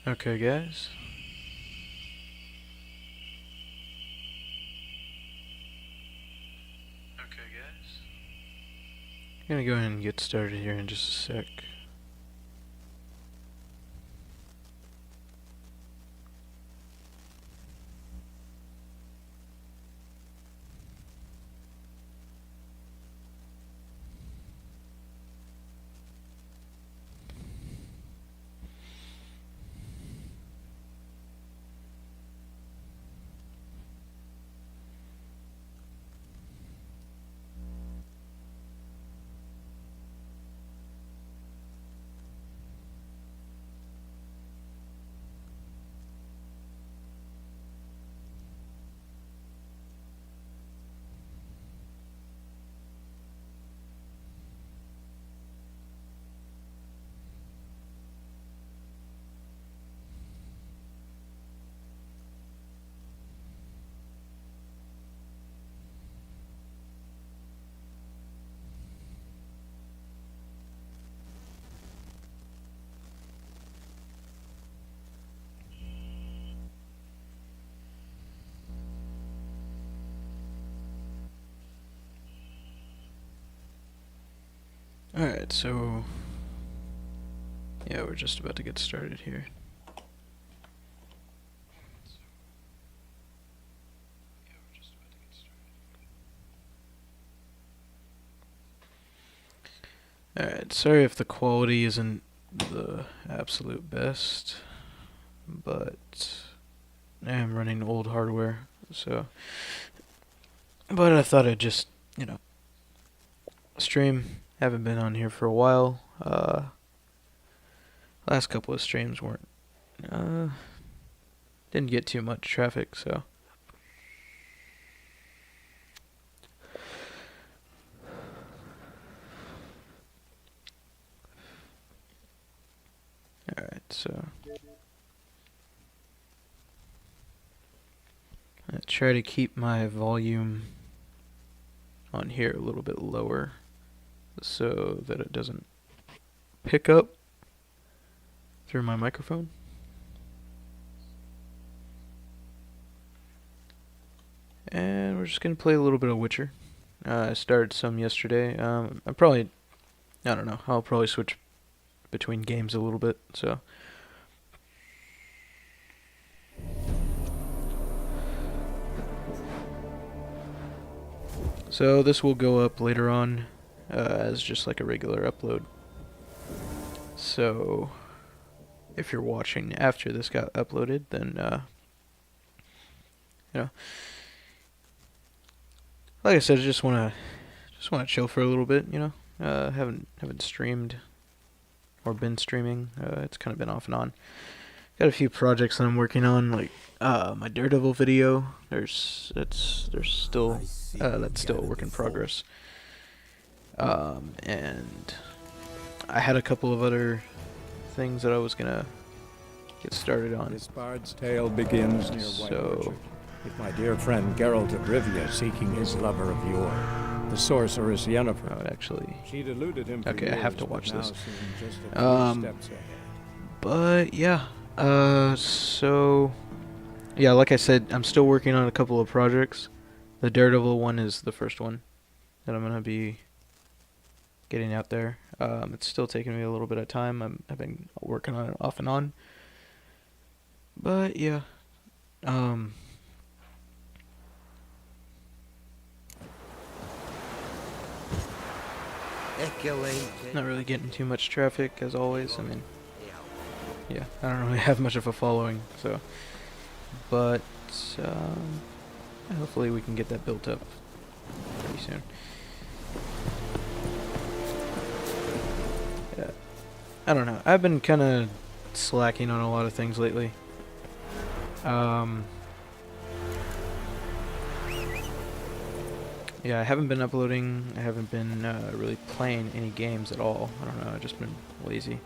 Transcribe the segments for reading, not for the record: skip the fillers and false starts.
Okay, guys. I'm gonna go ahead and get started here in just a sec. Alright, so yeah, we're just about to get started here. Alright, sorry if the quality isn't the absolute best, but I am running old hardware, so. But I thought I'd just, stream. Haven't been on here for a while. Last couple of streams weren't, didn't get too much traffic, so. Alright, so. I try to keep my volume on here a little bit lower so that it doesn't pick up through my microphone. And we're just gonna play a little bit of Witcher. I started some yesterday. I don't know, I'll probably switch between games a little bit, so. So this will go up later on as just like a regular upload. So if you're watching after this got uploaded, then like I said, I just wanna chill for a little bit. Haven't streamed or been streaming. It's kind of been off and on. Got a few projects that I'm working on, like my Daredevil video. That's still a work in progress. And I had a couple of other things that I was gonna get started on. This bard's tale begins near White Orchard, with my dear friend Geralt of Rivia seeking his lover of yore, the sorceress Yennefer. Oh, actually. She'd eluded him for Okay, I have to years, watch but this. now seemed just a few steps ahead. But yeah, so yeah, like I said, I'm still working on a couple of projects. The Daredevil one is the first one that I'm gonna be getting out there. It's still taking me a little bit of time. I've been working on it off and on. But yeah, not really getting too much traffic as always. I mean, yeah, I don't really have much of a following, so. But hopefully we can get that built up pretty soon. Yeah, I don't know. I've been kind of slacking on a lot of things lately. Yeah, I haven't been uploading. I haven't been really playing any games at all. I don't know. I've just been lazy.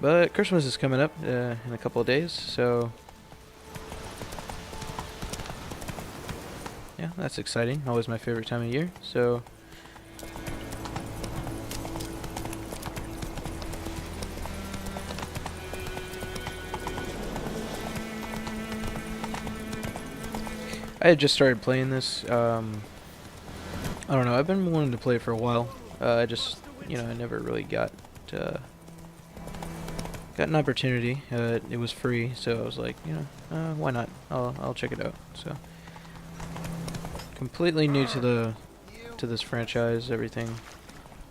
But Christmas is coming up in a couple of days, so yeah, that's exciting. Always my favorite time of year. So I had just started playing this. I don't know. I've been wanting to play it for a while. I just, I never really got an opportunity. It was free, so I was like, why not? I'll check it out. So completely new to this franchise, everything,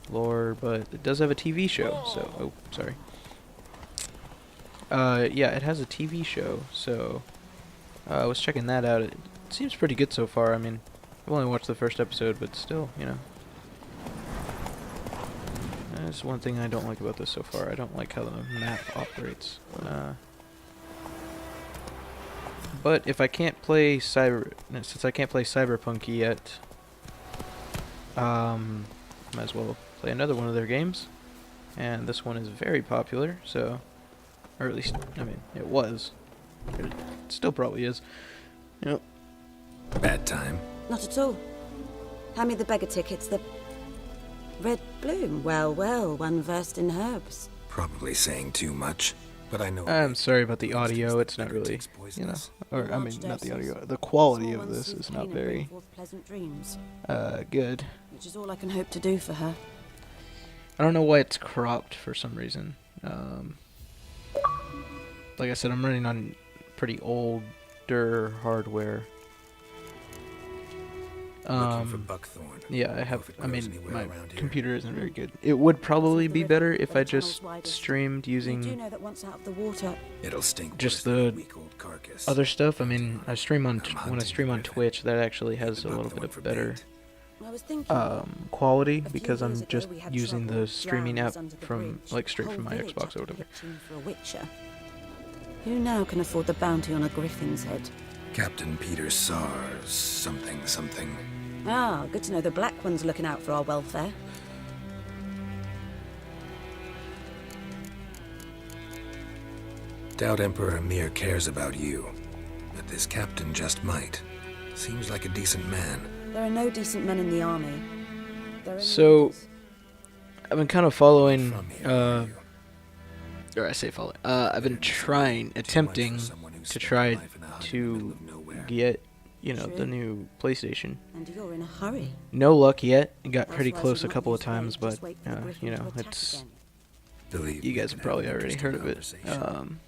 lore, but it does have a TV show. So, oh, sorry. Yeah, it has a TV show. So I was checking that out. It seems pretty good so far. I mean, I've only watched the first episode, but still, That's one thing I don't like about this so far. I don't like how the map operates. But if I can't play since I can't play Cyberpunk yet, might as well play another one of their games. And this one is very popular, so, or at least, I mean, it was. It still probably is. Yep. Bad time. Not at all. Hand me the beggar tickets, the red bloom. Well, one versed in herbs. Probably saying too much, but I know. I'm sorry about the audio. It's not really, or I mean, not the audio. The quality of this is not very good. Which is all I can hope to do for her. I don't know why it's cropped for some reason. Like I said, I'm running on pretty older hardware. Looking for buckthorn. Yeah, I have. If it I grows mean, anywhere my around here. computer isn't very good. It would probably be better if I just streamed You do using know that once out of the water, It'll stink just worse than a the week-old carcass. other stuff. I mean, I stream on when I stream on Griffin. Twitch. That actually has The a little buckthorn bit for of better I was thinking. quality A few because I'm years ago just we had using trouble. the streaming app Drowns under the from bridge. like straight Whole from my village Xbox or had to whatever. pitch in for a witcher. Who now can afford the bounty on a griffin's head? Captain Peter Sars, something. Ah, good to know the Black One's looking out for our welfare. Doubt Emperor Emir cares about you, but this captain just might. Seems like a decent man. There are no decent men in the army. There are So, others. I've been kind of following, From here, are you? or I say following. I've been trying, attempting to try to get, the new PlayStation. And you're in a hurry. No luck yet. Got That's pretty why close a she's not couple of used to wait, times, but just wait for the griffin to attack it's again. Believe you we guys can have probably an already heard of it. interesting conversation.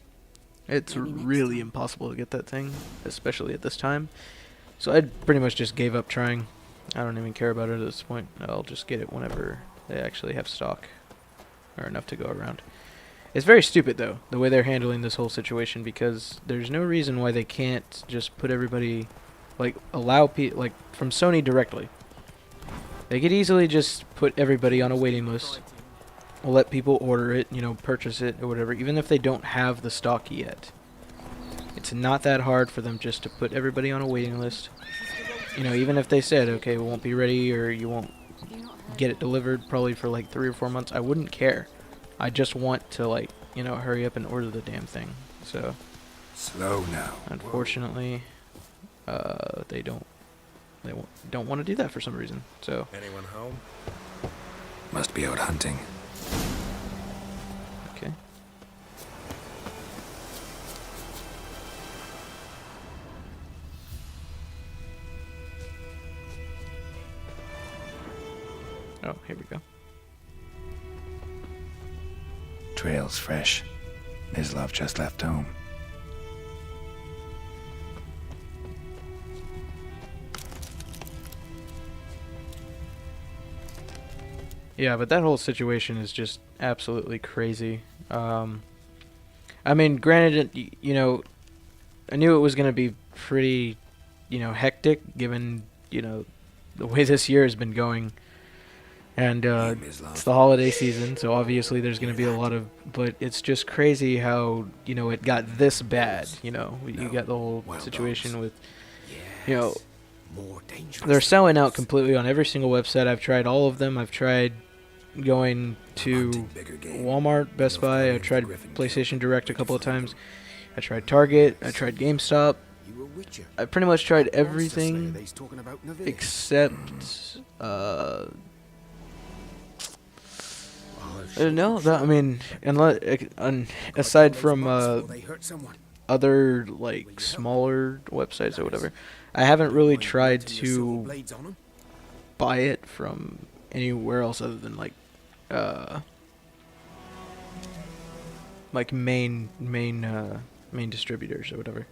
It's Maybe next really time. impossible to get that thing, especially at this time. So I pretty much just gave up trying. I don't even care about it at this point. I'll just get it whenever they actually have stock or enough to go around. It's very stupid though, the way they're handling this whole situation, because there's no reason why they can't just put everybody, allow people, from Sony directly. They could easily just put everybody on a waiting list. Let people order it, purchase it or whatever, even if they don't have the stock yet. It's not that hard for them just to put everybody on a waiting list. Even if they said, okay, it won't be ready or you won't get it delivered probably for 3 or 4 months, I wouldn't care. I just want to hurry up and order the damn thing. So Slow now. unfortunately, they don't want to do that for some reason. So Anyone home? Must be out hunting. okay. Oh, here we go. Trail's fresh. Mislav just left home. Yeah, but that whole situation is just absolutely crazy. I mean, granted, I knew it was going to be pretty, hectic given, the way this year has been going. And it's the holiday season, so obviously there's going to be a lot of... But it's just crazy how, it got this bad, You got the whole situation with, More dangerous. they're selling out completely on every single website. I've tried all of them. I've tried going to Walmart, Best Buy. I've tried PlayStation Direct a couple of times. I tried Target. I tried GameStop. I pretty much tried everything except no, I mean, unless aside from They hurt someone. other like smaller websites or whatever. I haven't really tried to buy it from anywhere else other than like main distributors or whatever.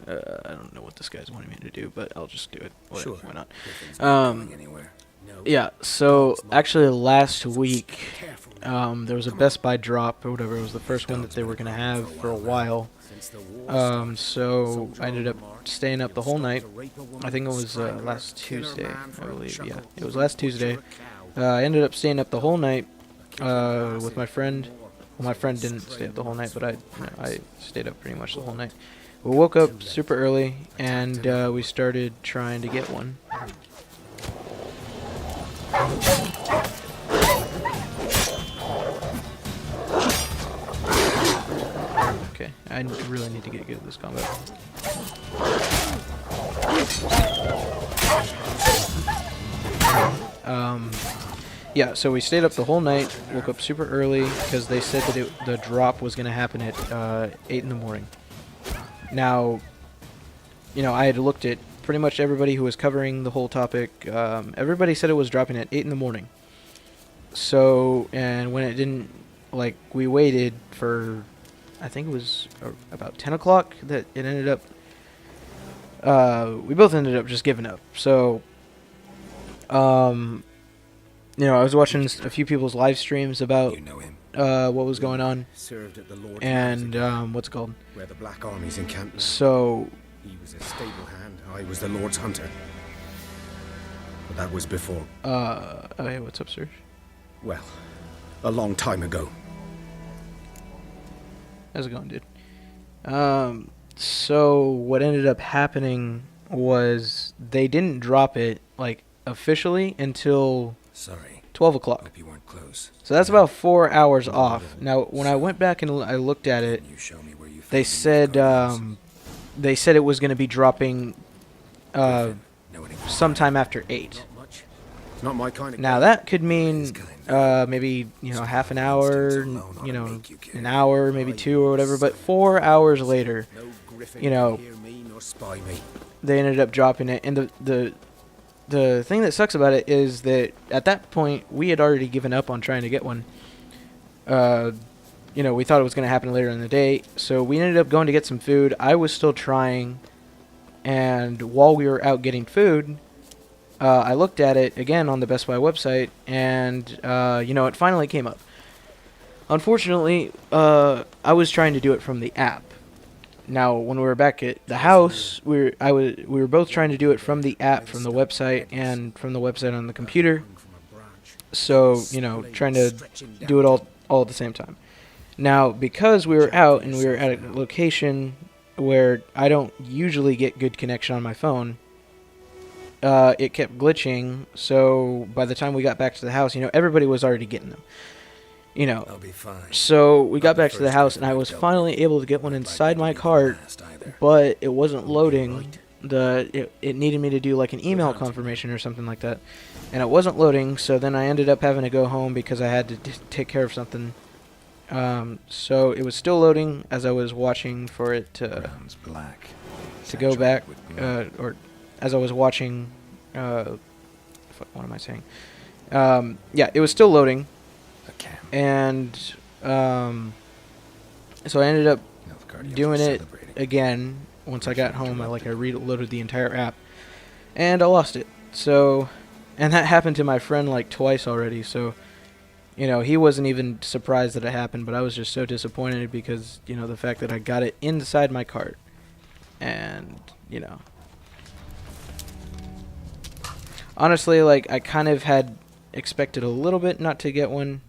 I don't know what this guy's wanting me to do, but I'll just do it. Whatever, why not? Anywhere. Yeah, so actually last week, there was a Best Buy drop or whatever. It was the first one that they were going to have for a while. So I ended up staying up the whole night. I think it was last Tuesday, I believe. Yeah, it was last Tuesday. I ended up staying up the whole night with my friend. Well, my friend didn't stay up the whole night, but I stayed up pretty much the whole night. We woke up super early, and we started trying to get one. Okay, I really need to get good at this combat. Yeah, so we stayed up the whole night, woke up super early, because they said that the drop was going to happen at 8 in the morning. Now, you know, I had looked at pretty much everybody who was covering the whole topic. Everybody said it was dropping at 8 in the morning. So, and when it didn't, like, we waited for, I think it was about 10 o'clock that it ended up, we both ended up just giving up. So, you know, I was watching a few people's live streams about You know him. what was going on, Served at the Lord and what's it called? where the Black Army's encamped now. So, He was a stable hand, I was the Lord's hunter. But that was before, oh hey, what's up, Serge? well, a long time ago. How's it going, dude? So what ended up happening was they didn't drop it, like, officially until Sorry. 12 o'clock. Hope you weren't close. So that's about 4 hours off. Now, when I went back and I looked at it, Can you show me where you they found said it was going to be dropping Know anyone? sometime after 8. Not much. It's not my kind of Now game. that could mean maybe, you know, half an hour, you know, an hour, maybe 2 or whatever, but 4 hours later, No griffin you know, can hear me nor spy me. they ended up dropping it. And the thing that sucks about it is that at that point we had already given up on trying to get one. You know, we thought it was going to happen later in the day, so we ended up going to get some food. I was still trying, and while we were out getting food, I looked at it again on the Best Buy website, and you know, it finally came up. Unfortunately, I was trying to do it from the app. Now, when we were back at the house, we were both trying to do it from the app, from the website, and from the website on the computer. So, you know, trying to do it all at the same time. Now, because we were out and we were at a location where I don't usually get good connection on my phone, it kept glitching. So by the time we got back to the house, you know, everybody was already getting them. You know, I'll be fine. so we got Not the back to the first house and griffin I I've was dealt finally with. able to get one I'd like inside to my be the cart, last either. but it wasn't loading. right. It needed me to do like an email confirmation or something like that, and it wasn't loading. So then I ended up having to go home because I had to take care of something. So it was still loading as I was watching for it Brown's black. to go back, Saturated with blood. or as I was watching. What am I saying? Yeah, it was still loading, A camp. and so I ended up Nilfgaardians doing were it celebrating. again. Once I got home, I reloaded the entire app, and I lost it. So, and that happened to my friend like twice already. So, you know, he wasn't even surprised that it happened, but I was just so disappointed because, you know, the fact that I got it inside my cart, and, you know, honestly, like, I kind of had expected a little bit not to get one,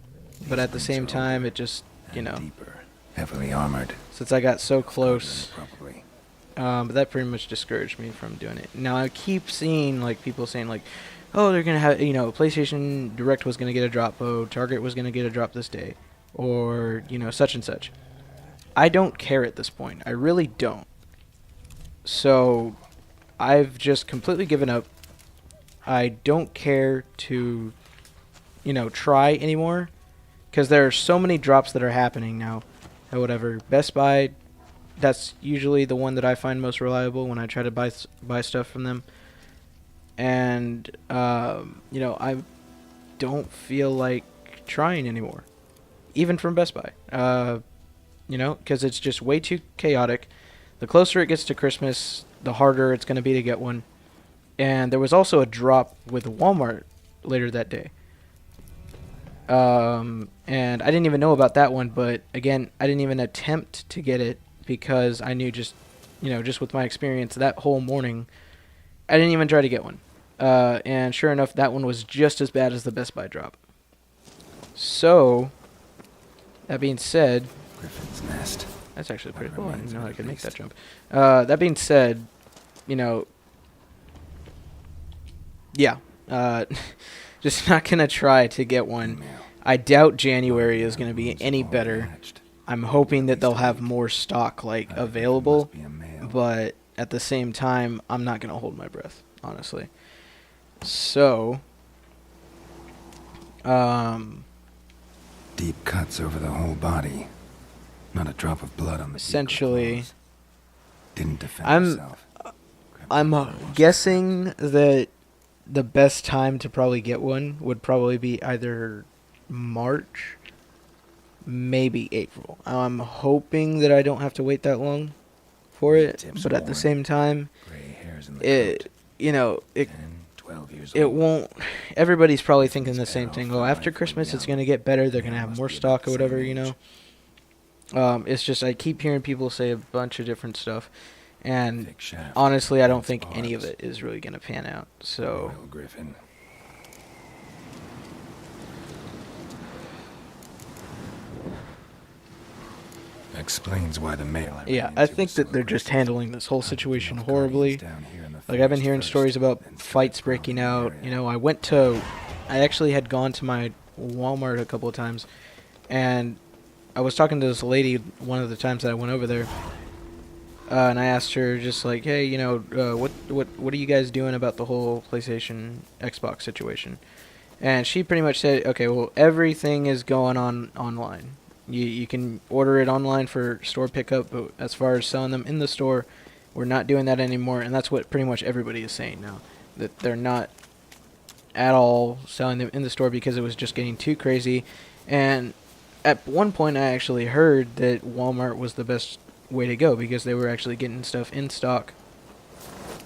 but at the same time, it just, you And know, deeper, heavily armored. since I got so close. Probably. But that pretty much discouraged me from doing it. Now I keep seeing like people saying like, "Oh, they're gonna have, you know, PlayStation Direct was gonna get a drop. Oh, Target was gonna get a drop this day, or you know, such and such." I don't care at this point. I really don't. So, I've just completely given up. I don't care to, you know, try anymore because there are so many drops that are happening now. Or whatever. Best Buy, that's usually the one that I find most reliable when I try to buy stuff from them. And you know, I don't feel like trying anymore, even from Best Buy. You know, because it's just way too chaotic. The closer it gets to Christmas, the harder it's going to be to get one. And there was also a drop with Walmart later that day. And I didn't even know about that one, but again, I didn't even attempt to get it because I knew just with my experience that whole morning, I didn't even try to get one. And sure enough, that one was just as bad as the Best Buy drop. So, that being said, Griffin's nest. that's actually pretty cool. I didn't know I could make that Released. jump. That being said, you know, yeah, just not gonna try to get one. Email. I doubt January is gonna be any All better. matched. I'm hoping that they'll have more stock like I think it available, must be a male. but at the same time, I'm not gonna hold my breath, honestly. So, Deep cuts over the whole body. Not a drop of blood on the essentially, clothes. Didn't defend I'm- himself. I'm guessing that the best time to probably get one would probably be either March, maybe April. I'm hoping that I don't have to wait that long for it, Tips but at the worn. same time, Gray hairs in the it, coat. you know, 10, 12 years it old. won't. Everybody's probably thinking the It's same better thing. off Oh, alive after from Christmas, it's young. gonna get better. They're gonna Man have must more be about stock the or whatever, same you know. age. It's just I keep hearing people say a bunch of different stuff, and Thick shaft. honestly, I don't think any of Barbs. it is really gonna pan out. So. Royal Griffin. Explains why the male. Yeah, I think that they're just handling this whole situation horribly. Like, I've been hearing stories about fights breaking out. You know, I actually had gone to my Walmart a couple of times, and I was talking to this lady one of the times that I went over there, and I asked her just like, hey, you know, what are you guys doing about the whole PlayStation Xbox situation? And she pretty much said, okay, well, everything is going on online. You can order it online for store pickup, but as far as selling them in the store, we're not doing that anymore. And that's what pretty much everybody is saying now, that they're not at all selling them in the store because it was just getting too crazy. And at one point, I actually heard that Walmart was the best way to go because they were actually getting stuff in stock,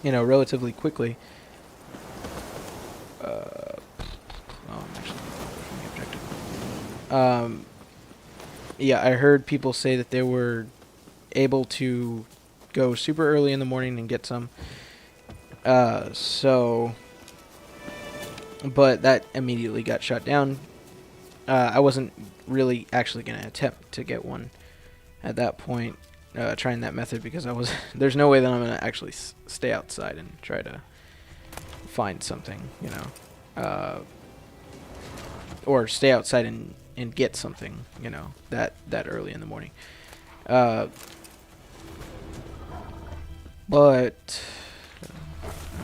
you know, relatively quickly. I'm actually from the objective. Yeah, I heard people say that they were able to go super early in the morning and get some. So, but that immediately got shut down. I wasn't really actually going to attempt to get one at that point, trying that method, because there's no way that I'm going to actually stay outside and try to find something, you know, or stay outside and get something, you know, that early in the morning. But what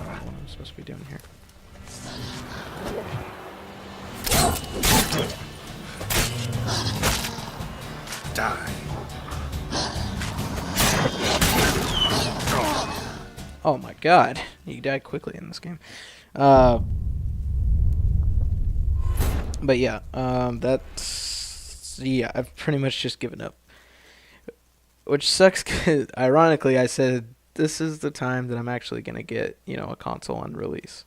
am I supposed to be doing here? Die. Oh my god, you died quickly in this game. But yeah, yeah, I've pretty much just given up. Which sucks, 'cause ironically I said this is the time that I'm actually going to get, you know, a console on release.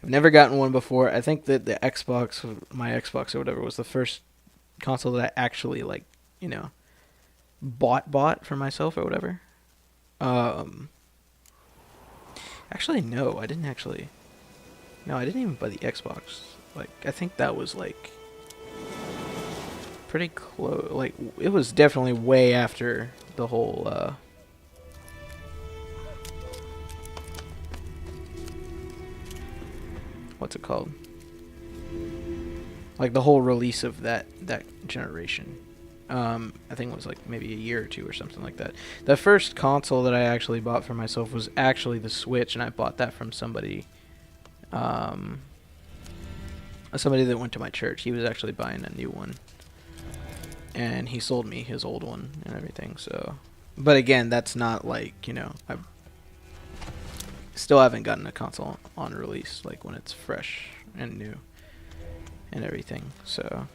I've never gotten one before. I think that the Xbox, my Xbox or whatever, was the first console that I actually, like, you know, bought for myself or whatever. Actually, no, I didn't actually. No, I didn't even buy the Xbox. Like, I think that was, like, pretty close. Like, it was definitely way after the whole, what's it called? Like, the whole release of that generation. I think it was, like, maybe a year or two or something like that. The first console that I actually bought for myself was actually the Switch, and I bought that from somebody, somebody that went to my church. He was actually buying a new one, and he sold me his old one and everything. So, but again, that's not like, you know, I still haven't gotten a console on release, like when it's fresh and new and everything. So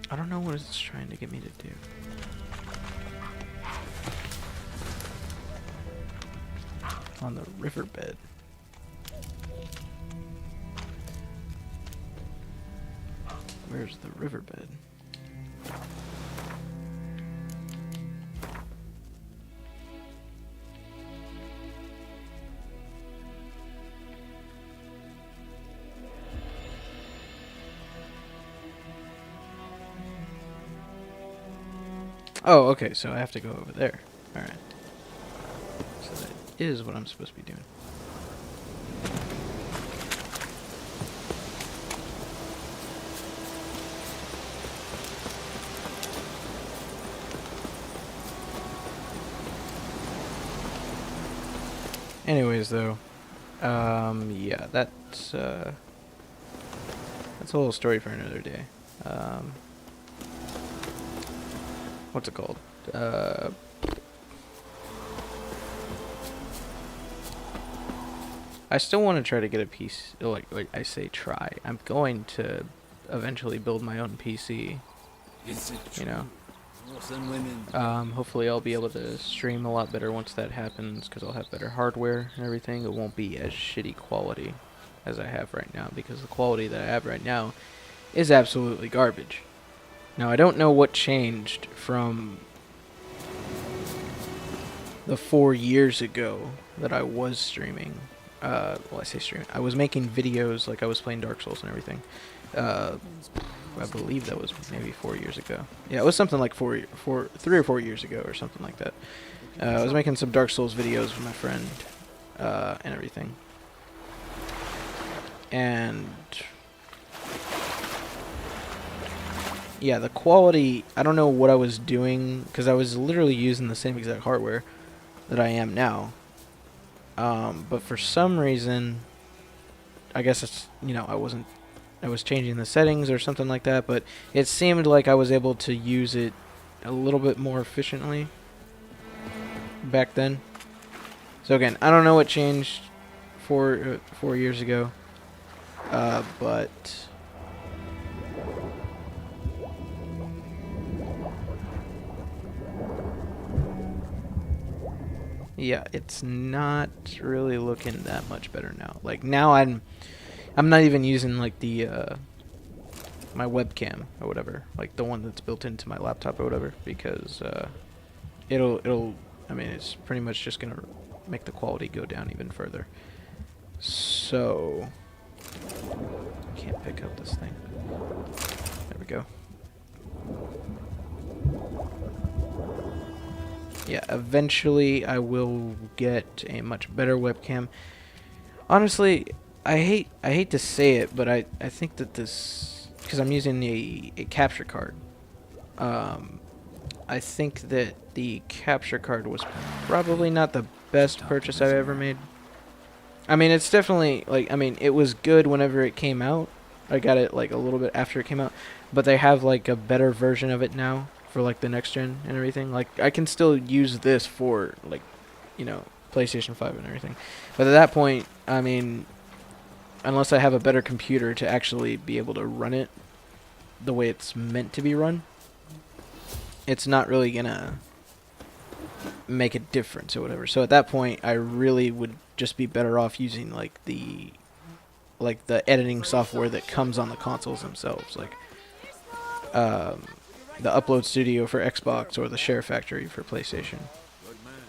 I don't know what it's trying to get me to do. On the riverbed. Where's the riverbed? Oh, okay, so I have to go over there. Alright. So that is what I'm supposed to be doing. Anyways, though, yeah, that's a whole story for another day. What's it called? I still want to try to get a PC. Like I say, try. I'm going to eventually build my own PC. You know. Hopefully I'll be able to stream a lot better once that happens, because I'll have better hardware and everything. It won't be as shitty quality as I have right now, because the quality that I have right now is absolutely garbage. Now, I don't know what changed from the 4 years ago that I was streaming. Well, I say streaming. I was making videos, like I was playing Dark Souls and everything. I believe that was maybe 4 years ago. Yeah, it was something like 3 or 4 years ago or something like that. I was making some Dark Souls videos with my friend and everything. And yeah, the quality, I don't know what I was doing, because I was literally using the same exact hardware that I am now. But for some reason, I guess it's, you know, I was changing the settings or something like that, but it seemed like I was able to use it a little bit more efficiently back then. So again, I don't know what changed 4 years ago, but yeah, it's not really looking that much better now. Like now I'm not even using like the my webcam or whatever, like the one that's built into my laptop or whatever, because it'll I mean, it's pretty much just gonna make the quality go down even further. So can't pick up this thing. There we go. Yeah, eventually I will get a much better webcam. Honestly, I hate to say it, but I think that this, because I'm using a capture card, I think that the capture card was probably not the best purchase I've ever made. I mean, it's definitely, like, I mean, it was good whenever it came out. I got it like a little bit after it came out, but they have like a better version of it now for like the next gen and everything. Like, I can still use this for, like, you know, PlayStation 5 and everything, but at that point, I mean, unless I have a better computer to actually be able to run it the way it's meant to be run, it's not really gonna make a difference or whatever. So at that point, I really would just be better off using like the editing software that comes on the consoles themselves, like the Upload Studio for Xbox or the Share Factory for PlayStation.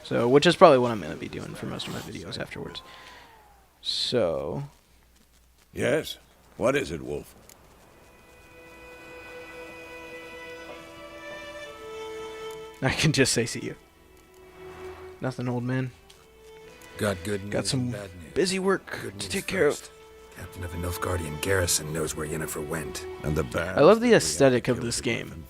So, which is probably what I'm going to be doing for most of my videos afterwards. So, Yes? What is it, Wolf? I can just say see you. Nothing, old man. Got good news Got some and bad news. busy work Good to news take care of. first. Captain of the Nilfgaardian garrison knows where Yennefer went. And the bad. I love the aesthetic of this game.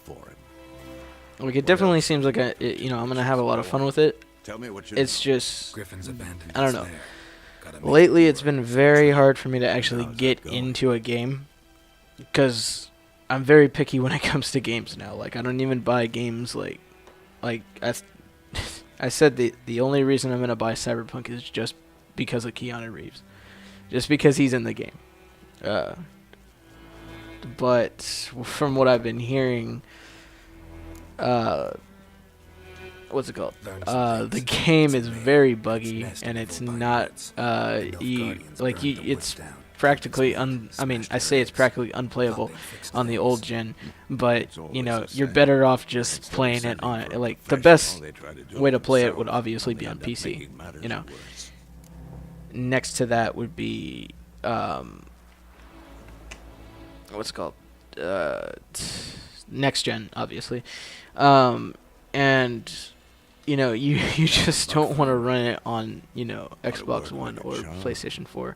Like, it definitely seems like you know, I'm going to have a lot of fun with it. Tell me what you It's just, Griffin's abandoned I don't us know. there. lately it's been very hard for me to actually get into a game because I'm very picky when it comes to games now. Like, I don't even buy games like I said the only reason I'm gonna buy Cyberpunk is just because of Keanu Reeves, just because he's in the game. But from what I've been hearing, what's it called? The game is very buggy, and it's not it's practically I say it's practically unplayable on the old gen, but you know, you're better off just playing it on like the best way to play it would obviously be on PC, you know. Next to that would be what's it called? Next gen, obviously. And you know, you just don't want to run it on, you know, Xbox One or PlayStation 4.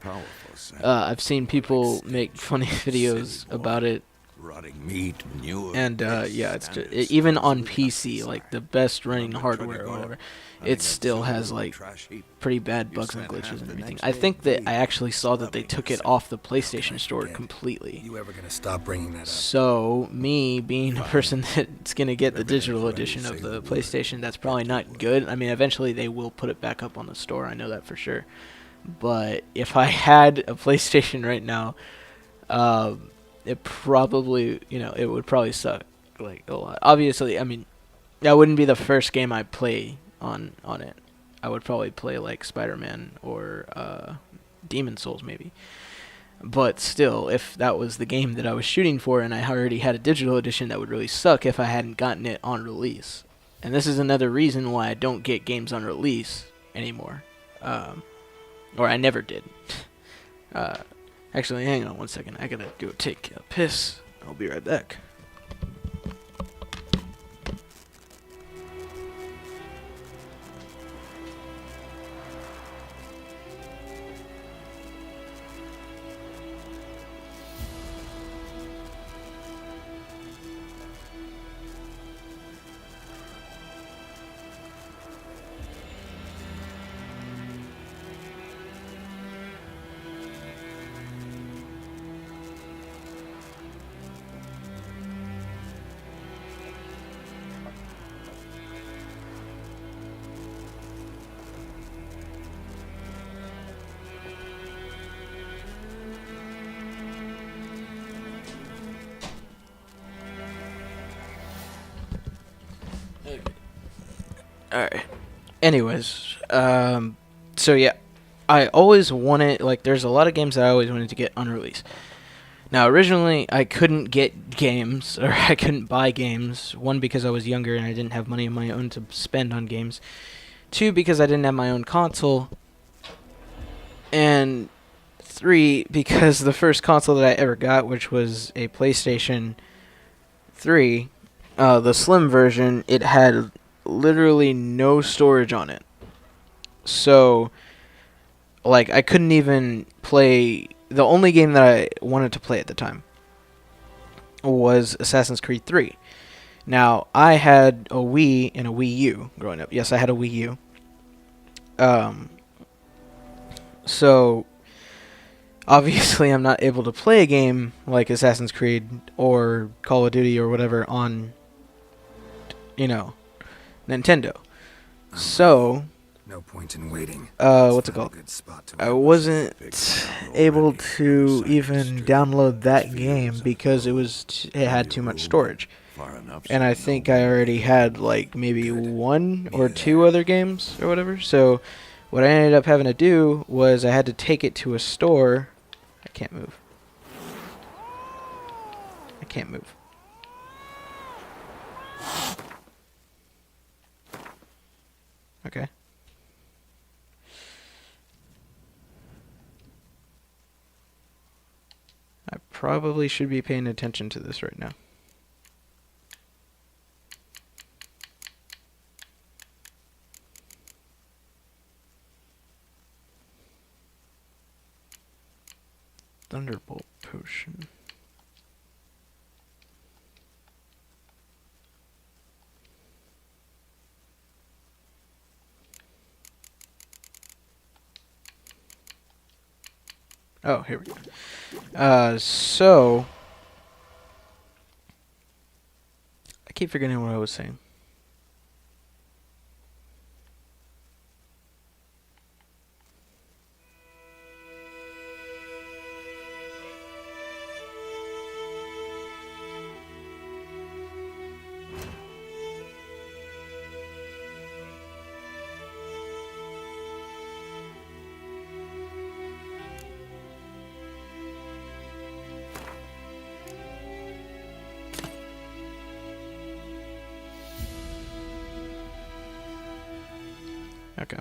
I've seen people make funny videos about it. And yeah, it's just, even on PC, like the best running hardware or whatever, it still has like pretty bad bugs and glitches and everything. I think that I actually saw that they took it off the PlayStation Store completely. You ever gonna stop bringing that up? So, me being a person that's going to get the digital edition of the PlayStation, that's probably not good. I mean, eventually they will put it back up on the store, I know that for sure. But if I had a PlayStation right now, it probably, you know, it would probably suck like a lot. Obviously, I mean, that wouldn't be the first game I play on it. I would probably play like Spider-Man or Demon Souls maybe. But still, if that was the game that I was shooting for and I already had a digital edition, that would really suck if I hadn't gotten it on release. And this is another reason why I don't get games on release anymore. Or I never did. Actually, hang on one second. I gotta go take a piss. I'll be right back. Alright. Anyways, so yeah, I always wanted, like, there's a lot of games that I always wanted to get on release. Now, originally, I couldn't get games, or I couldn't buy games. One, because I was younger and I didn't have money of my own to spend on games. Two, because I didn't have my own console. And three, because the first console that I ever got, which was a PlayStation 3, the slim version, it had literally no storage on it. So, like, I couldn't even play. The only game that I wanted to play at the time was Assassin's Creed 3. Now, I had a Wii and a Wii U growing up. Yes, I had a Wii U. So, obviously, I'm not able to play a game like Assassin's Creed or Call of Duty or whatever on, you know, Nintendo. So, no point in waiting. What's it called? I wasn't able to even download that game because it had too much storage. And I think I already had like maybe one or two other games or whatever. So what I ended up having to do was I had to take it to a store. I can't move. I can't move. Okay. I probably should be paying attention to this right now. Thunderbolt potion. Oh, here we go. So I keep forgetting what I was saying. Okay.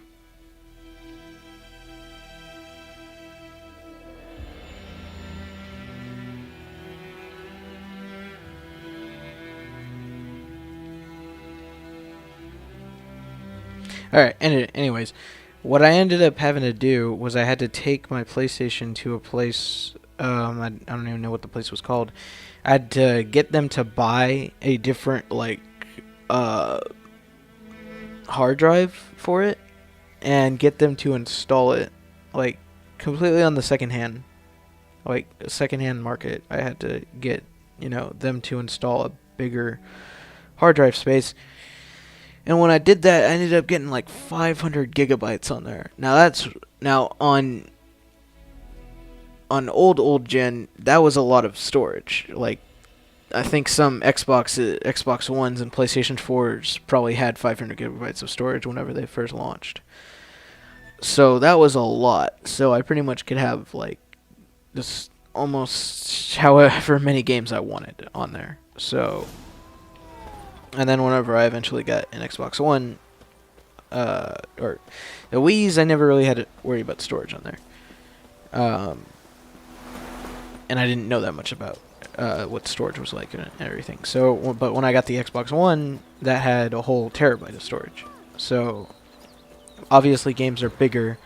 Alright, anyways, what I ended up having to do was I had to take my PlayStation to a place, I don't even know what the place was called. I had to get them to buy a different, like, hard drive for it, and get them to install it, like, completely on the secondhand market. I had to get, them to install a bigger hard drive space. And when I did that, I ended up getting like 500 gigabytes on there. Now on old gen, that was a lot of storage. Like, I think some Xbox Ones and PlayStation 4s probably had 500 gigabytes of storage whenever they first launched. So that was a lot. So I pretty much could have like just almost however many games I wanted on there. So, and then whenever I eventually got an Xbox One, or the Wii's, I never really had to worry about storage on there. And I didn't know that much about what storage was like and everything. So, but when I got the Xbox One, that had a whole terabyte of storage. So, obviously games are bigger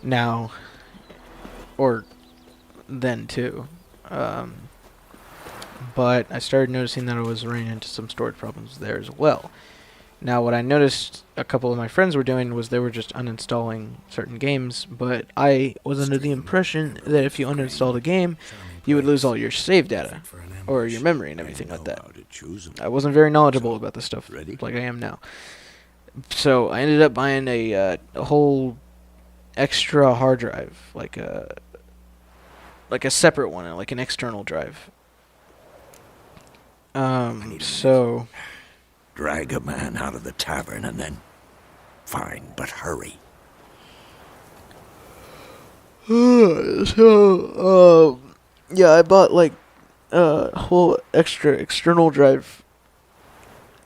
now, or then too. But I started noticing that I was running into some storage problems there as well. Now, what I noticed a couple of my friends were doing was they were just uninstalling certain games, but I was under the impression that if you uninstalled a game, you would lose all your save data, or your memory and everything like that. I wasn't very knowledgeable about this stuff like I am now. So I ended up buying a whole extra hard drive, like a separate one, like an external drive. So Drag a man out of the tavern and then... Fine, but hurry. Yeah, I bought like a whole extra external drive,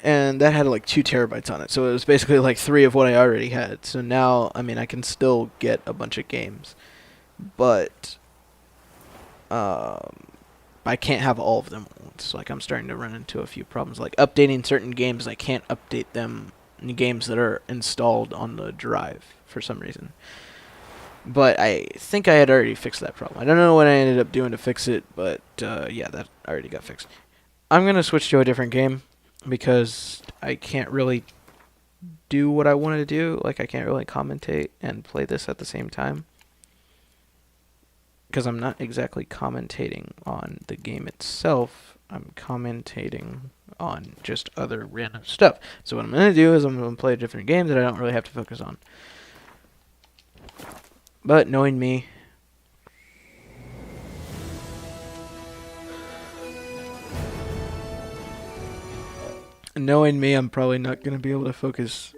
and that had like 2 terabytes on it. So it was basically like 3 of what I already had. So now, I mean, I can still get a bunch of games, but I can't have all of them at once. Like, I'm starting to run into a few problems. Like, updating certain games, I can't update them in games that are installed on the drive for some reason. But I think I had already fixed that problem. I don't know what I ended up doing to fix it, but yeah, that already got fixed. I'm going to switch to a different game because I can't really do what I wanted to do. Like, I can't really commentate and play this at the same time, because I'm not exactly commentating on the game itself. I'm commentating on just other random stuff. So what I'm going to do is I'm going to play a different game that I don't really have to focus on. But knowing me, I'm probably not going to be able to focus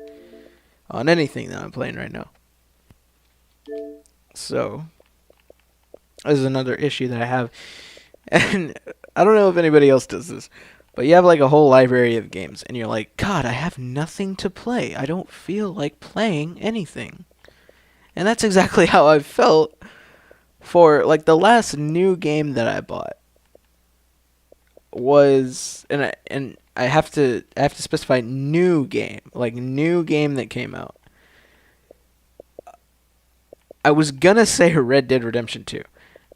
on anything that I'm playing right now. So this is another issue that I have. And I don't know if anybody else does this, but you have like a whole library of games, and you're like, God, I have nothing to play. I don't feel like playing anything. And that's exactly how I felt for like the last new game that I bought was, and I have to specify new game, like new game that came out. I was gonna say Red Dead Redemption 2.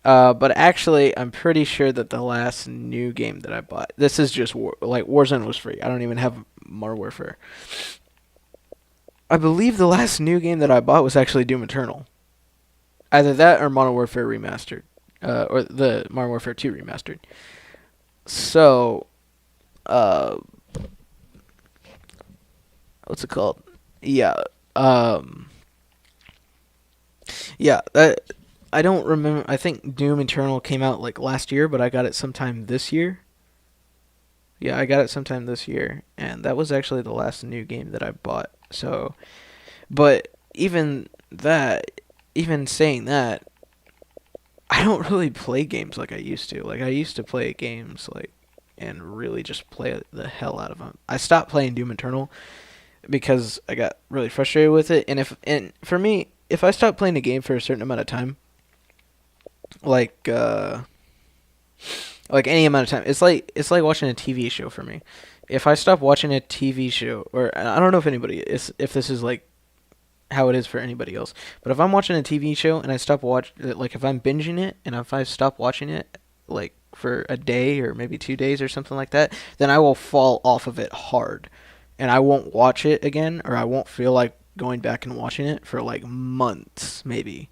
But actually, I'm pretty sure that the last new game that I bought, this is just Warzone was free. I don't even have Modern Warfare. I believe the last new game that I bought was actually Doom Eternal. Either that or Modern Warfare Remastered. or the Modern Warfare 2 remastered. So, what's it called? Yeah, yeah. That I don't remember. I think Doom Eternal came out like last year, but I got it sometime this year. Yeah, I got it sometime this year, and that was actually the last new game that I bought. So, but even that, even saying that, I don't really play games like I used to. Like I used to play games like and really just play the hell out of them. I stopped playing Doom Eternal because I got really frustrated with it. And for me, if I stop playing a game for a certain amount of time, like any amount of time, it's like watching a TV show for me. If I stop watching a TV show, or I don't know if this is like how it is for anybody else, but if I'm watching a TV show and I stop like if I'm binging it and if I stop watching it like for a day or maybe 2 days or something like that, then I will fall off of it hard, and I won't watch it again, or I won't feel like going back and watching it for like months maybe.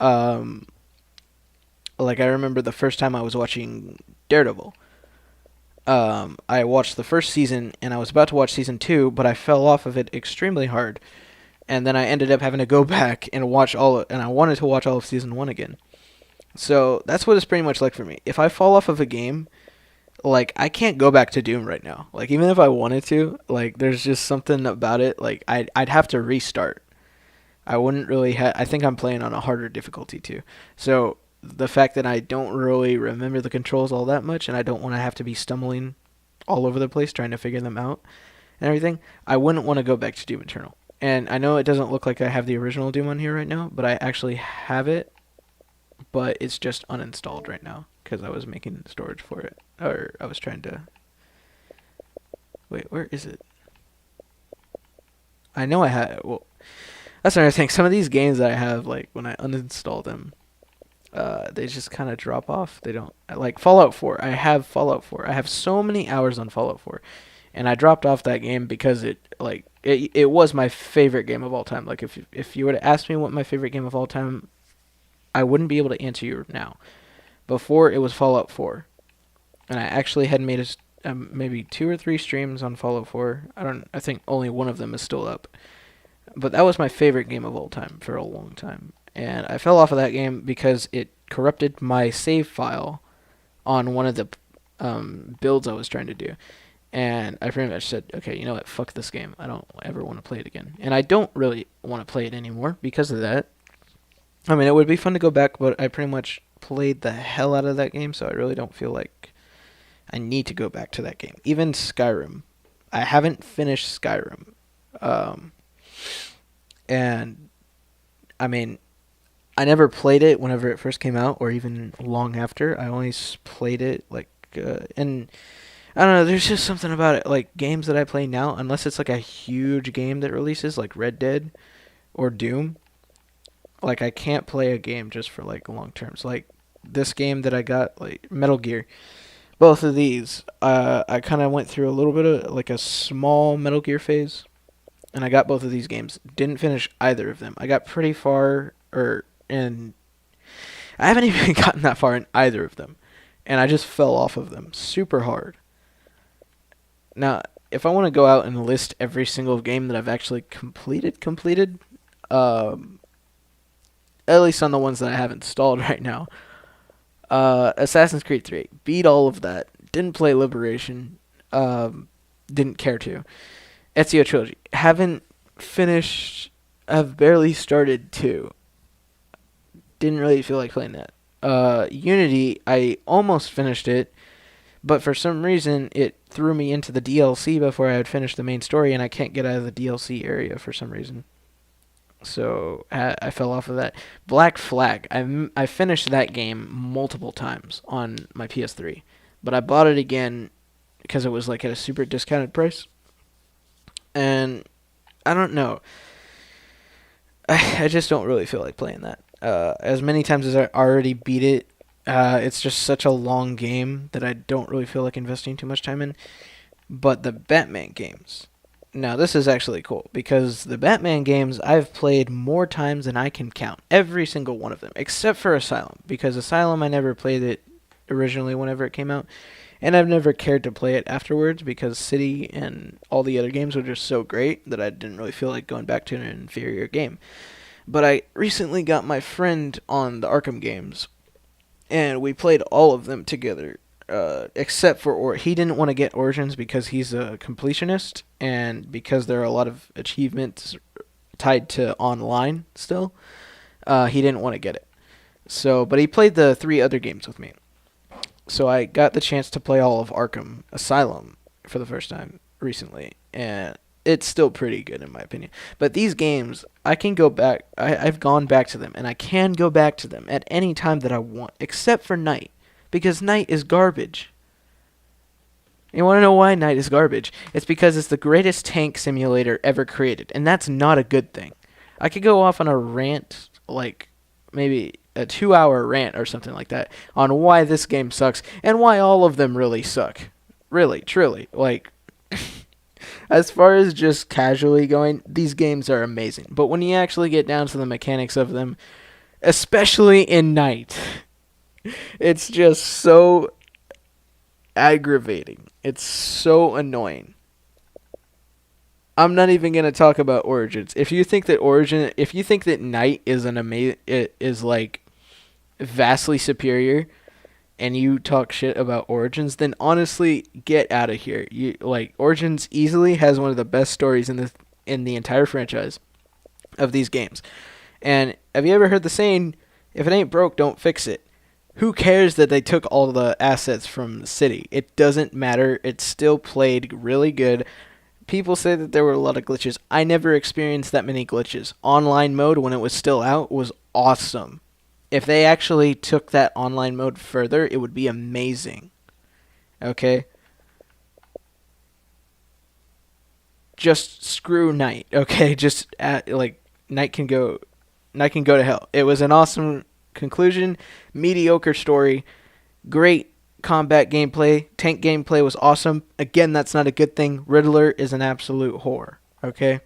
Like I remember the first time I was watching Daredevil. I watched the first season and I was about to watch season 2, but I fell off of it extremely hard. And then I ended up having to go back and watch and I wanted to watch all of season 1 again. So that's what it's pretty much like for me. If I fall off of a game, like I can't go back to Doom right now. Like even if I wanted to, like there's just something about it. Like I'd have to restart. I wouldn't really I think I'm playing on a harder difficulty too. So the fact that I don't really remember the controls all that much, and I don't want to have to be stumbling all over the place trying to figure them out and everything, I wouldn't want to go back to Doom Eternal. And I know it doesn't look like I have the original Doom on here right now, but I actually have it, but it's just uninstalled right now because I was making storage for it, or I was trying to... Wait, where is it? I know I had... Well, that's another thing. Some of these games that I have, like, when I uninstall them, they just kind of drop off. They don't... Like, Fallout 4. I have Fallout 4. I have so many hours on Fallout 4. And I dropped off that game because it was my favorite game of all time. Like, if you were to ask me what my favorite game of all time, I wouldn't be able to answer you now. Before, it was Fallout 4. And I actually had made maybe 2 or 3 streams on Fallout 4. I think only one of them is still up. But that was my favorite game of all time for a long time. And I fell off of that game because it corrupted my save file on one of the builds I was trying to do. And I pretty much said, okay, you know what, fuck this game. I don't ever want to play it again. And I don't really want to play it anymore because of that. I mean, it would be fun to go back, but I pretty much played the hell out of that game, so I really don't feel like I need to go back to that game. Even Skyrim. I haven't finished Skyrim. And, I mean, I never played it whenever it first came out, or even long after. I only played it, like, and... I don't know, there's just something about it, like, games that I play now, unless it's, like, a huge game that releases, like Red Dead or Doom, like, I can't play a game just for, like, long terms. Like, this game that I got, like, Metal Gear, both of these, I kind of went through a little bit of, like, a small Metal Gear phase, and I got both of these games. Didn't finish either of them. I got pretty far, and I haven't even gotten that far in either of them, and I just fell off of them super hard. Now, if I want to go out and list every single game that I've actually completed, at least on the ones that I have installed right now, Assassin's Creed 3, beat all of that, didn't play Liberation, didn't care to. Ezio Trilogy, haven't finished, I've barely started 2, didn't really feel like playing that. Unity, I almost finished it, but for some reason, it threw me into the DLC before I had finished the main story, and I can't get out of the DLC area for some reason. So I fell off of that. Black Flag, I finished that game multiple times on my PS3, but I bought it again because it was like at a super discounted price. And I don't know. I just don't really feel like playing that. As many times as I already beat it, it's just such a long game that I don't really feel like investing too much time in. But the Batman games, Now, this is actually cool because the Batman games I've played more times than I can count. Every single one of them, except for Asylum, because Asylum I never played it originally whenever it came out, and I've never cared to play it afterwards because City and all the other games were just so great that I didn't really feel like going back to an inferior game. But I recently got my friend on the Arkham games, and we played all of them together. Except for he didn't want to get Origins because he's a completionist, and because there are a lot of achievements tied to online still, he didn't want to get it. So, but he played the 3 other games with me. So I got the chance to play all of Arkham Asylum for the first time recently, and it's still pretty good in my opinion. But these games, I can go back. I've gone back to them, and I can go back to them at any time that I want, except for Night. Because Night is garbage. You want to know why Night is garbage? It's because it's the greatest tank simulator ever created, and that's not a good thing. I could go off on a rant, like maybe a 2-hour rant or something like that, on why this game sucks, and why all of them really suck. Really, truly. Like, as far as just casually going, these games are amazing. But when you actually get down to the mechanics of them, especially in Night, it's just so aggravating. It's so annoying. I'm not even gonna talk about Origins. If you think that Night is is like vastly superior, and you talk shit about Origins, then honestly get out of here. Origins easily has one of the best stories in the entire franchise of these games. And have you ever heard the saying, "If it ain't broke, don't fix it"? Who cares that they took all the assets from City? It doesn't matter. It still played really good. People say that there were a lot of glitches. I never experienced that many glitches. Online mode, when it was still out, was awesome. If they actually took that online mode further, it would be amazing. Okay? Just screw Night, okay? Night can go to hell. It was an awesome conclusion, mediocre story, great combat gameplay, tank gameplay was awesome. Again, that's not a good thing. Riddler is an absolute whore, okay?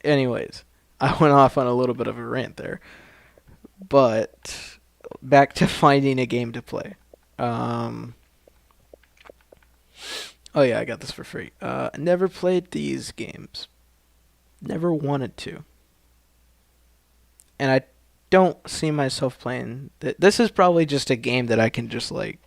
Anyways, I went off on a little bit of a rant there. But back to finding a game to play. Oh yeah, I got this for free. Never played these games. Never wanted to. And I don't see myself playing. This is probably just a game that I can just like,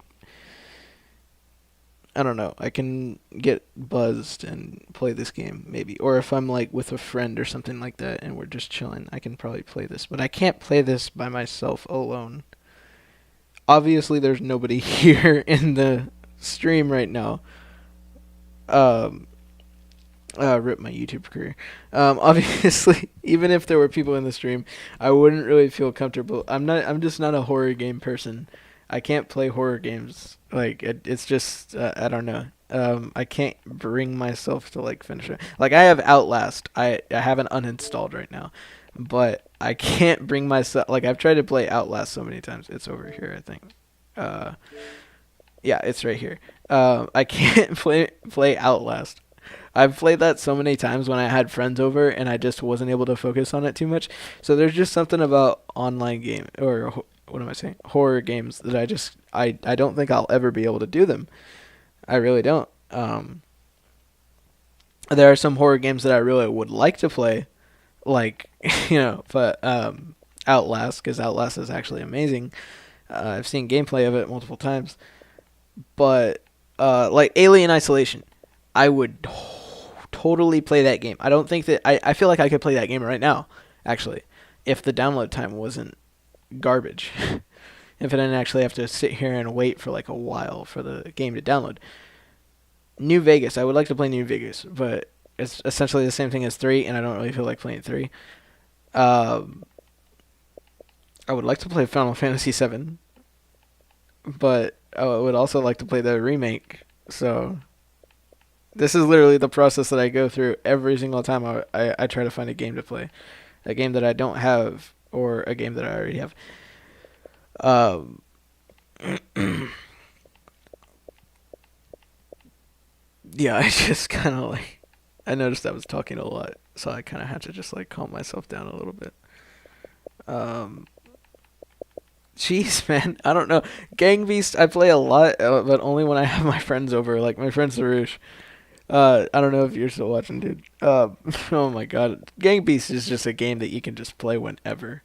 I don't know, I can get buzzed and play this game maybe. Or if I'm like with a friend or something like that and we're just chilling, I can probably play this. But I can't play this by myself alone. Obviously there's nobody here in the stream right now. Rip my YouTube career. Obviously, even if there were people in the stream, I wouldn't really feel comfortable. I'm just not a horror game person. I can't play horror games. Like it's just I don't know. I can't bring myself to like finish it. Like I have Outlast. I have it uninstalled right now, but I can't bring myself. Like I've tried to play Outlast so many times. It's over here, I think. Yeah, it's right here. I can't play Outlast. I've played that so many times when I had friends over and I just wasn't able to focus on it too much. So there's just something about online game or what am I saying? Horror games that I don't think I'll ever be able to do them. I really don't. There are some horror games that I really would like to play, like but Outlast, because Outlast is actually amazing. I've seen gameplay of it multiple times, but like Alien Isolation, I would totally play that game. I don't think that I feel like I could play that game right now, actually, if the download time wasn't garbage. If I didn't actually have to sit here and wait for like a while for the game to download. New Vegas, I would like to play New Vegas, but it's essentially the same thing as 3, and I don't really feel like playing 3. I would like to play Final Fantasy 7, but I would also like to play the remake. So this is literally the process that I go through every single time I try to find a game to play. A game that I don't have, or a game that I already have. Yeah, I just kind of like I noticed I was talking a lot, so I kind of had to just like calm myself down a little bit. Um, Jeez, man, I don't know. Gang Beast, I play a lot, but only when I have my friends over, like my friend Sarush. I don't know if you're still watching, dude. Oh my god, Gang Beast is just a game that you can just play whenever.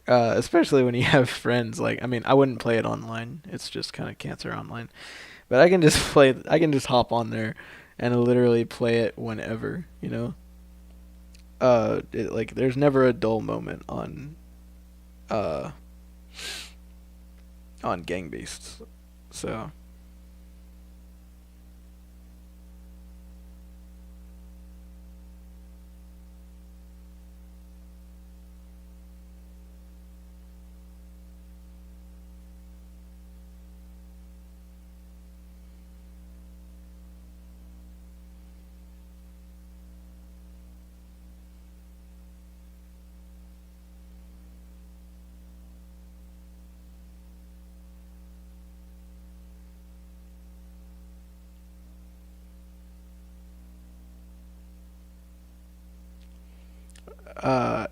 Especially when you have friends. Like, I mean, I wouldn't play it online. It's just kind of cancer online. But I can just play. I can just hop on there and literally play it whenever. You know. Like there's never a dull moment uh on Gang Beasts. So.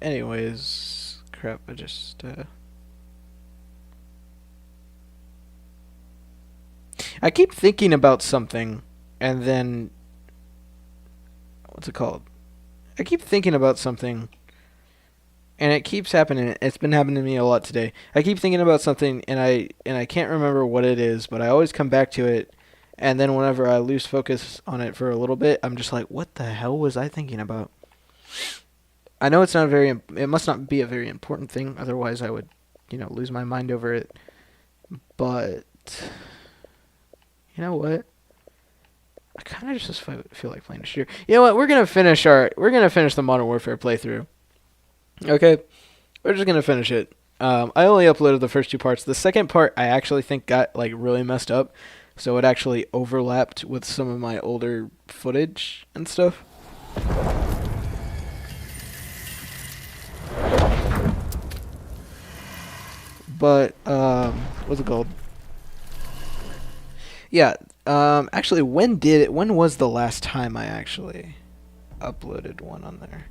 Anyways, crap, I just, I keep thinking about something, and then, what's it called? I keep thinking about something, and it keeps happening. It's been happening to me a lot today. I keep thinking about something, and I can't remember what it is, but I always come back to it, and then whenever I lose focus on it for a little bit, I'm just like, what the hell was I thinking about? I know it's not it must not be a very important thing, otherwise I would, lose my mind over it. But, you know what? I kind of just feel like playing a shooter. You know what? We're gonna finish the Modern Warfare playthrough. Okay, we're just gonna finish it. I only uploaded the first two parts. The second part I actually think got like really messed up, so it actually overlapped with some of my older footage and stuff. But what's it called? Yeah. Actually, when was the last time I actually uploaded one on there?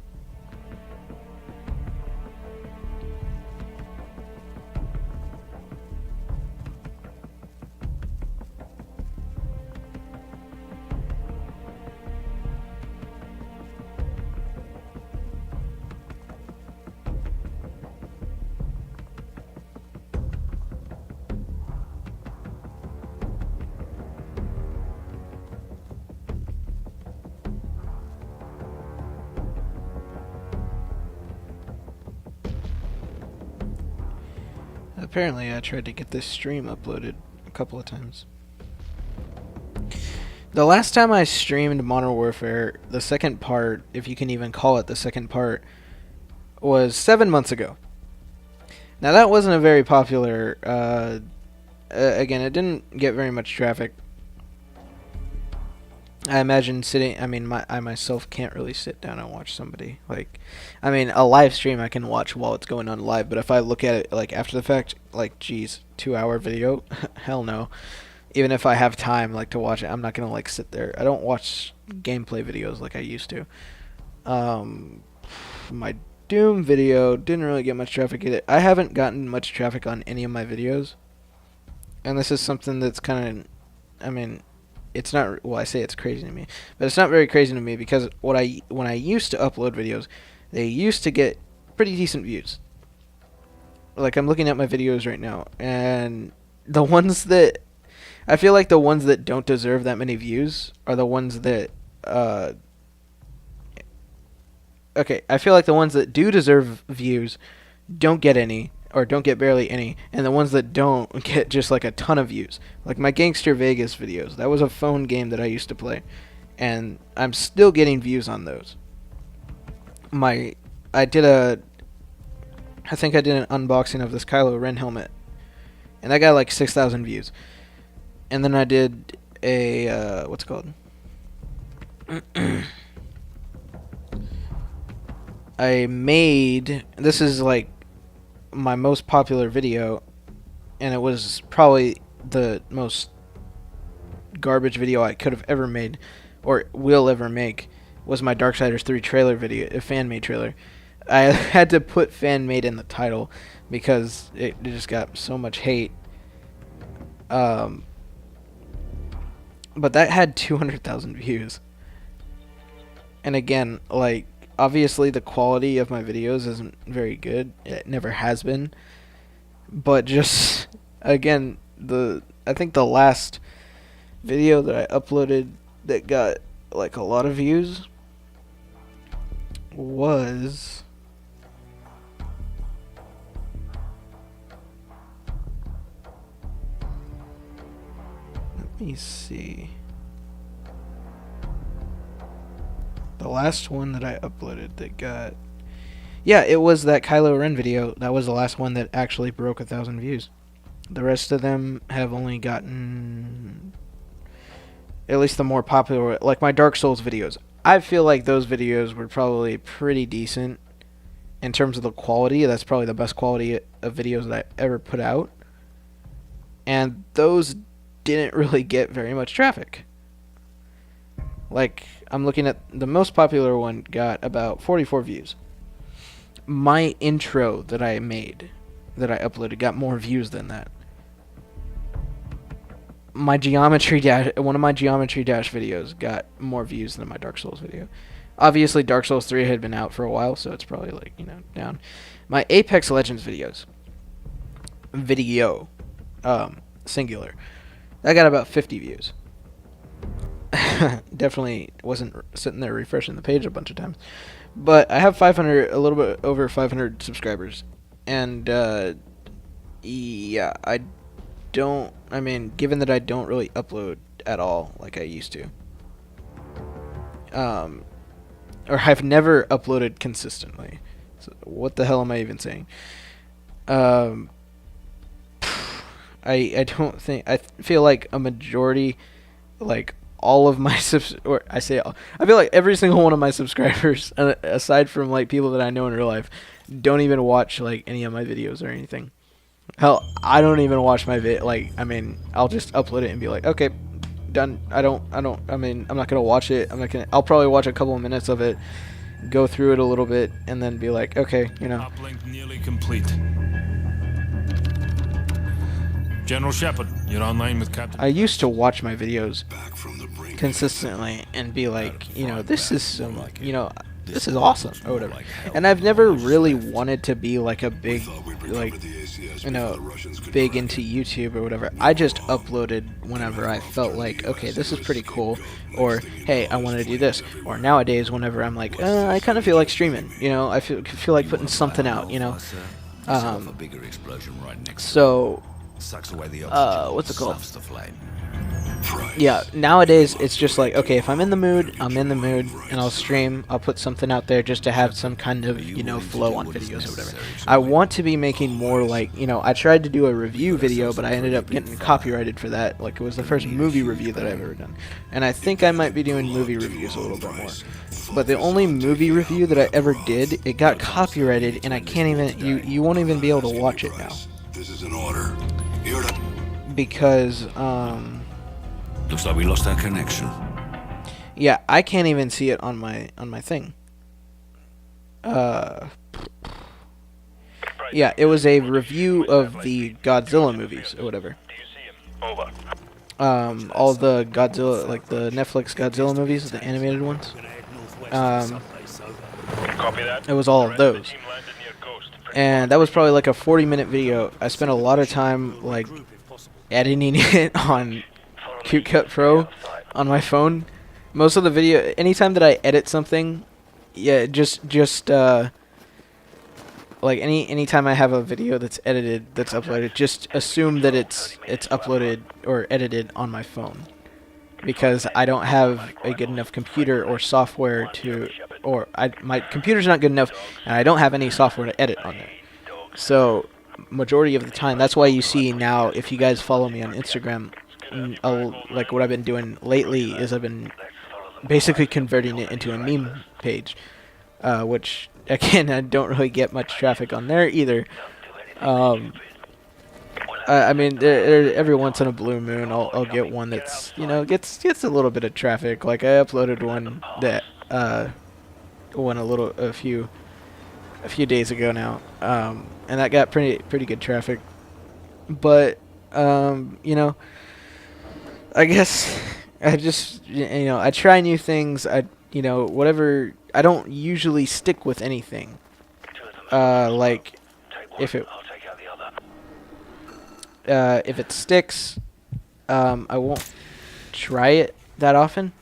Apparently, I tried to get this stream uploaded a couple of times. The last time I streamed Modern Warfare, the second part, if you can even call it the second part, was 7 months ago. Now, that wasn't a very popular... again, it didn't get very much traffic. I imagine I myself can't really sit down and watch somebody. Like, I mean, a live stream I can watch while it's going on live, but if I look at it, like, after the fact, like, geez, 2-hour video? Hell no. Even if I have time, like, to watch it, I'm not gonna, like, sit there. I don't watch gameplay videos like I used to. My Doom video didn't really get much traffic either. I haven't gotten much traffic on any of my videos. And this is something that's kind of, I mean... It's not, well, I say it's crazy to me, but it's not very crazy to me because when I used to upload videos, they used to get pretty decent views. Like, I'm looking at my videos right now, and the ones that, I feel like the ones that don't deserve that many views are the ones that, okay, I feel like the ones that do deserve views don't get any, or don't get barely any, and the ones that don't get just like a ton of views. Like my Gangster Vegas videos, that was a phone game that I used to play, and I'm still getting views on those. I think I did an unboxing of this Kylo Ren helmet, and that got like 6,000 views. And then I did a, what's it called? This is like my most popular video, and it was probably the most garbage video I could have ever made, or will ever make, was my Darksiders 3 trailer video, a fan-made trailer. I had to put fan-made in the title because it just got so much hate. But that had 200,000 views. And again, like, obviously the quality of my videos isn't very good. It never has been. But just, again, I think the last video that I uploaded that got, like, a lot of views was... Let me see. The last one that I uploaded that got... Yeah, it was that Kylo Ren video. That was the last one that actually broke 1,000 views. The rest of them have only gotten... At least the more popular... Like my Dark Souls videos. I feel like those videos were probably pretty decent. In terms of the quality. That's probably the best quality of videos that I ever put out. And those didn't really get very much traffic. Like, I'm looking at the most popular one got about 44 views. My intro that I made, that I uploaded, got more views than that. My Geometry Dash, one of my Geometry Dash videos got more views than my Dark Souls video. Obviously, Dark Souls 3 had been out for a while, so it's probably, like, you know, down. My Apex Legends videos, singular, that got about 50 views. Definitely wasn't sitting there refreshing the page a bunch of times. But I have a little bit over 500 subscribers. And, yeah, I mean, given that I don't really upload at all like I used to. Or I've never uploaded consistently. So what the hell am I even saying? I don't think... I feel like a majority... Like, all of my I feel like every single one of my subscribers, aside from, like, people that I know in real life, don't even watch, like, any of my videos or anything. Hell, I don't even watch my I mean, I'll just upload it and be like, okay, done. I mean, I'm not gonna watch it. I'll probably watch a couple of minutes of it, go through it a little bit, and then be like, okay, you know. Uplink nearly complete. General Shepard, you're online with Captain... I used to watch my videos consistently and be like, you know, this is this is awesome or whatever. And I've never really wanted to be like a big, like, you know, big into YouTube or whatever. I just uploaded whenever I felt like, okay, this is pretty cool, or hey, I want to do this. Or nowadays, whenever I'm like, I kind of feel like streaming, you know, I feel like putting something out, you know. So, what's it called? Yeah, nowadays it's just like, okay, if I'm in the mood, I'm in the mood, and I'll stream, I'll put something out there just to have some kind of, you know, flow on videos or whatever. I want to be making more, like, you know, I tried to do a review video, but I ended up getting copyrighted for that. Like, it was the first movie review that I've ever done. And I think I might be doing movie reviews a little bit more. But the only movie review that I ever did, it got copyrighted, and I can't even, you won't even be able to watch it now. This is an order. Because, Looks like we lost our connection. yeah, I can't even see it on my thing. Yeah, it was a review of the Godzilla movies or whatever. All the Godzilla, like the Netflix Godzilla movies, the animated ones. It was all of those. And that was probably like a 40-minute video. I spent a lot of time like editing it on CuteCut Pro on my phone. Most of the video, anytime that I edit something, yeah, just like anytime I have a video that's edited, that's uploaded, just assume that it's uploaded or edited on my phone, because I don't have a good enough computer or software to, or my computer's not good enough, and I don't have any software to edit on there. So majority of the time, that's why you see now, if you guys follow me on Instagram, like what I've been doing lately is I've been basically converting it into a meme page, which again I don't really get much traffic on there either. I mean, every once in a blue moon, I'll get one that's, you know, gets a little bit of traffic. Like I uploaded one that a few days ago now, and that got pretty good traffic. But you know, I guess I just, you know, I try new things. You know, whatever. I don't usually stick with anything. Like if it sticks, I won't try it that often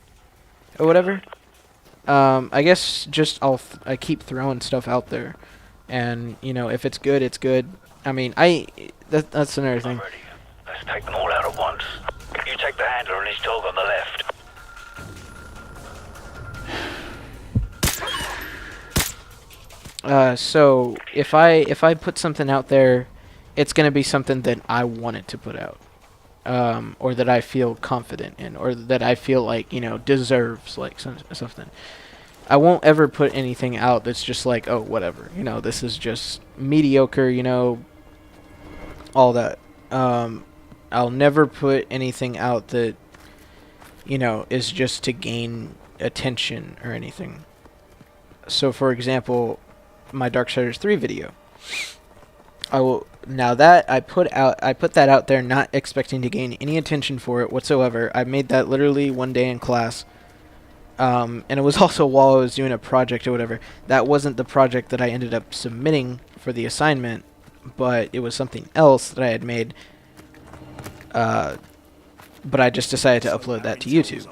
or whatever. I guess just I keep throwing stuff out there, and you know, if it's good, it's good. I mean, that's another thing. Let's take them all out at once. You take the handler and his dog on the left. So if I put something out there, it's gonna be something that I wanted to put out, or that I feel confident in, or that I feel like, you know, deserves like something. I won't ever put anything out that's just like, oh, whatever, you know, this is just mediocre, you know, all that. I'll never put anything out that, you know, is just to gain attention or anything. So, for example, my Darksiders 3 video. I put that out there not expecting to gain any attention for it whatsoever. I made that literally one day in class. And it was also while I was doing a project or whatever. That wasn't the project that I ended up submitting for the assignment, but it was something else that I had made. But I just decided to upload that to YouTube.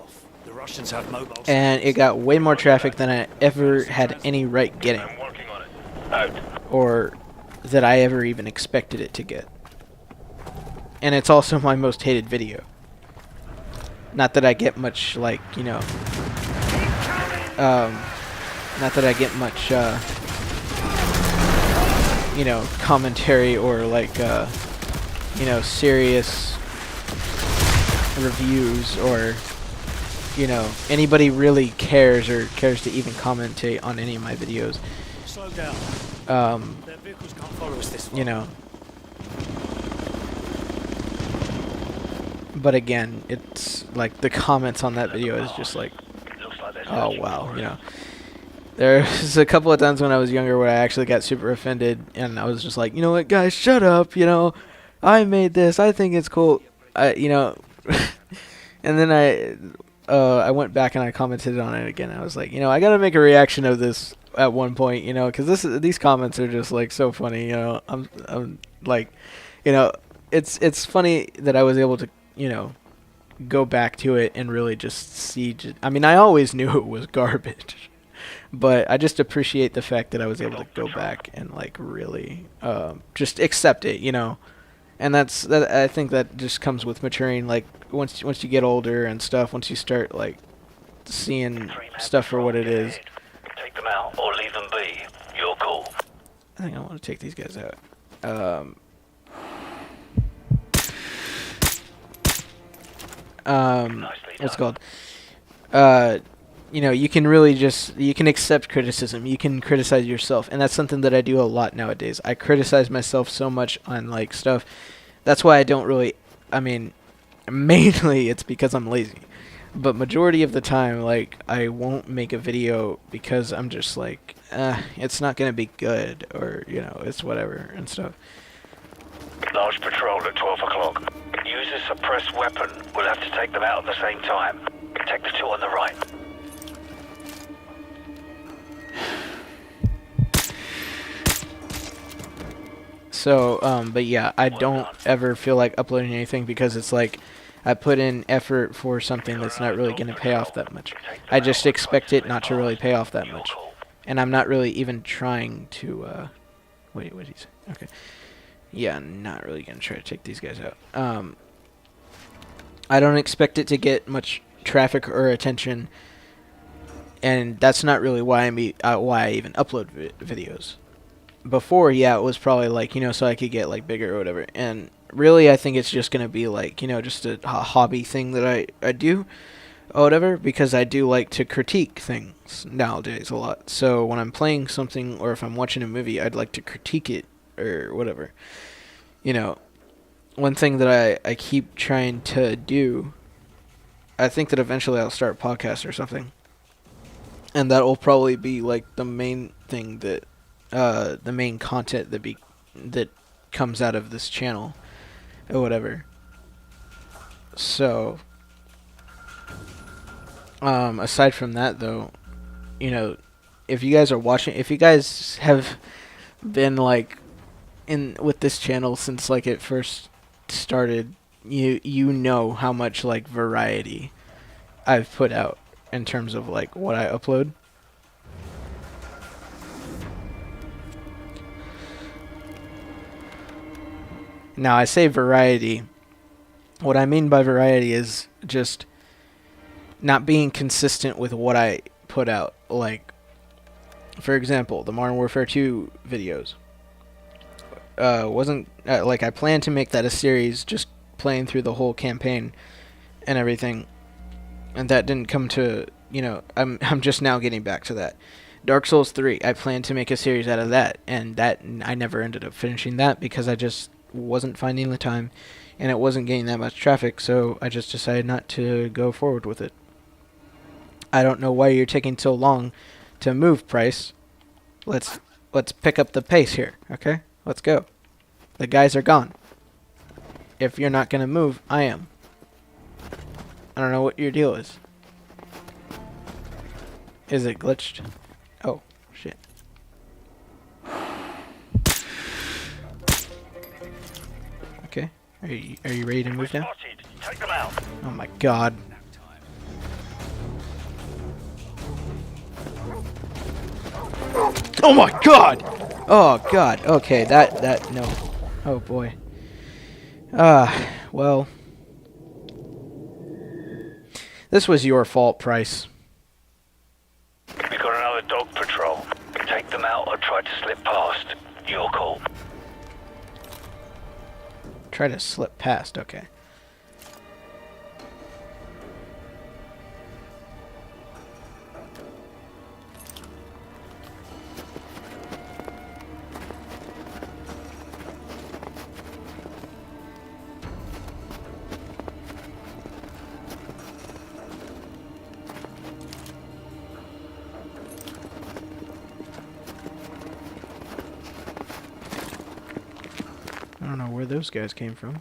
And it got way more traffic than I ever had any right getting. Or that I ever even expected it to get. And it's also my most hated video. Not that I get much, like, you know... not that I get much, you know, commentary or, like, you know, serious reviews, or, you know, anybody really cares or cares to even commentate on any of my videos. Slow down. Their vehicles can't follow us this far. You know. But again, it's like the comments on that video is just like, oh wow, you know. There's a couple of times when I was younger where I actually got super offended, and I was just like, you know what, guys, shut up, you know. I made this. I think it's cool. You know. And then I went back and I commented on it again. I was like, you know, I gotta make a reaction of this at one point, you know, because these comments are just like so funny, you know. I'm like, you know, it's funny that I was able to, you know, go back to it and really just see. I mean, I always knew it was garbage, but I just appreciate the fact that I was able to go back and like really just accept it, you know. And that I think that just comes with maturing. Like once you get older and stuff, once you start like seeing stuff for what it is. Take them out or leave them be. You're cool. I think I want to take these guys out. What's it called? You know, you can really you can accept criticism. You can criticize yourself, and that's something that I do a lot nowadays. I criticize myself so much on like stuff. That's why I don't really. I mean, mainly it's because I'm lazy, but majority of the time, like I won't make a video because I'm just like, it's not gonna be good, or you know, it's whatever and stuff. Large patrol at 12 o'clock. Use a suppressed weapon. We'll have to take them out at the same time. Take the two on the right. So, but yeah, I don't ever feel like uploading anything because it's like I put in effort for something that's not really going to pay off that much. I just expect it not to really pay off that much. And I'm not really even trying to, wait, what did he say? Okay. Yeah, I'm not really going to try to take these guys out. I don't expect it to get much traffic or attention, and that's not really why I even upload videos. Before, yeah, it was probably like, you know, so I could get like bigger or whatever. And really, I think it's just going to be like, you know, just a hobby thing that I do or whatever, because I do like to critique things nowadays a lot. So when I'm playing something or if I'm watching a movie, I'd like to critique it or whatever, you know. one thing that I keep trying to do, I think that eventually I'll start a podcast or something. And that will probably be like the main thing that, the main content that comes out of this channel or whatever. So, aside from that though, you know, if you guys are watching, if you guys have been like in with this channel since like it first started, you know how much like variety I've put out in terms of like what I upload. Now I say variety. What I mean by variety is just not being consistent with what I put out. Like, for example, the Modern Warfare 2 videos. Wasn't like I planned to make that a series, just playing through the whole campaign and everything, and that didn't come to, you know, I'm just now getting back to that. Dark Souls 3, I planned to make a series out of that, and that I never ended up finishing that because I just wasn't finding the time, and it wasn't getting that much traffic, so I just decided not to go forward with it. I don't know why you're taking so long to move, Price. Let's pick up the pace here, okay? Let's go. The guys are gone. If you're not gonna move, I am. I don't know what your deal is. Is it glitched? Oh, shit. Okay. Are you ready to move now? Take them out. Oh my god. Oh my god! Oh god. Okay, that no. Oh boy. Well. This was your fault, Price. We got another dog patrol. Take them out or try to slip past. Your call. Try to slip past, okay. I don't know where those guys came from.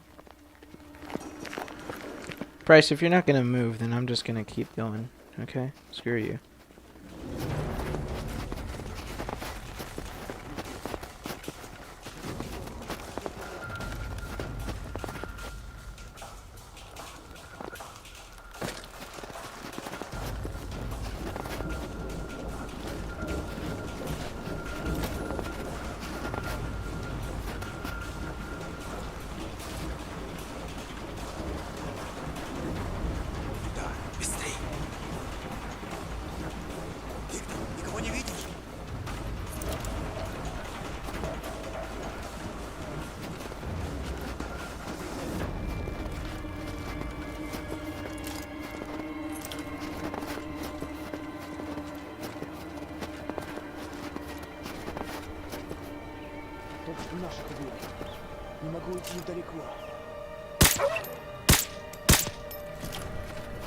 Price, if you're not gonna move, then I'm just gonna keep going. Okay? Screw you.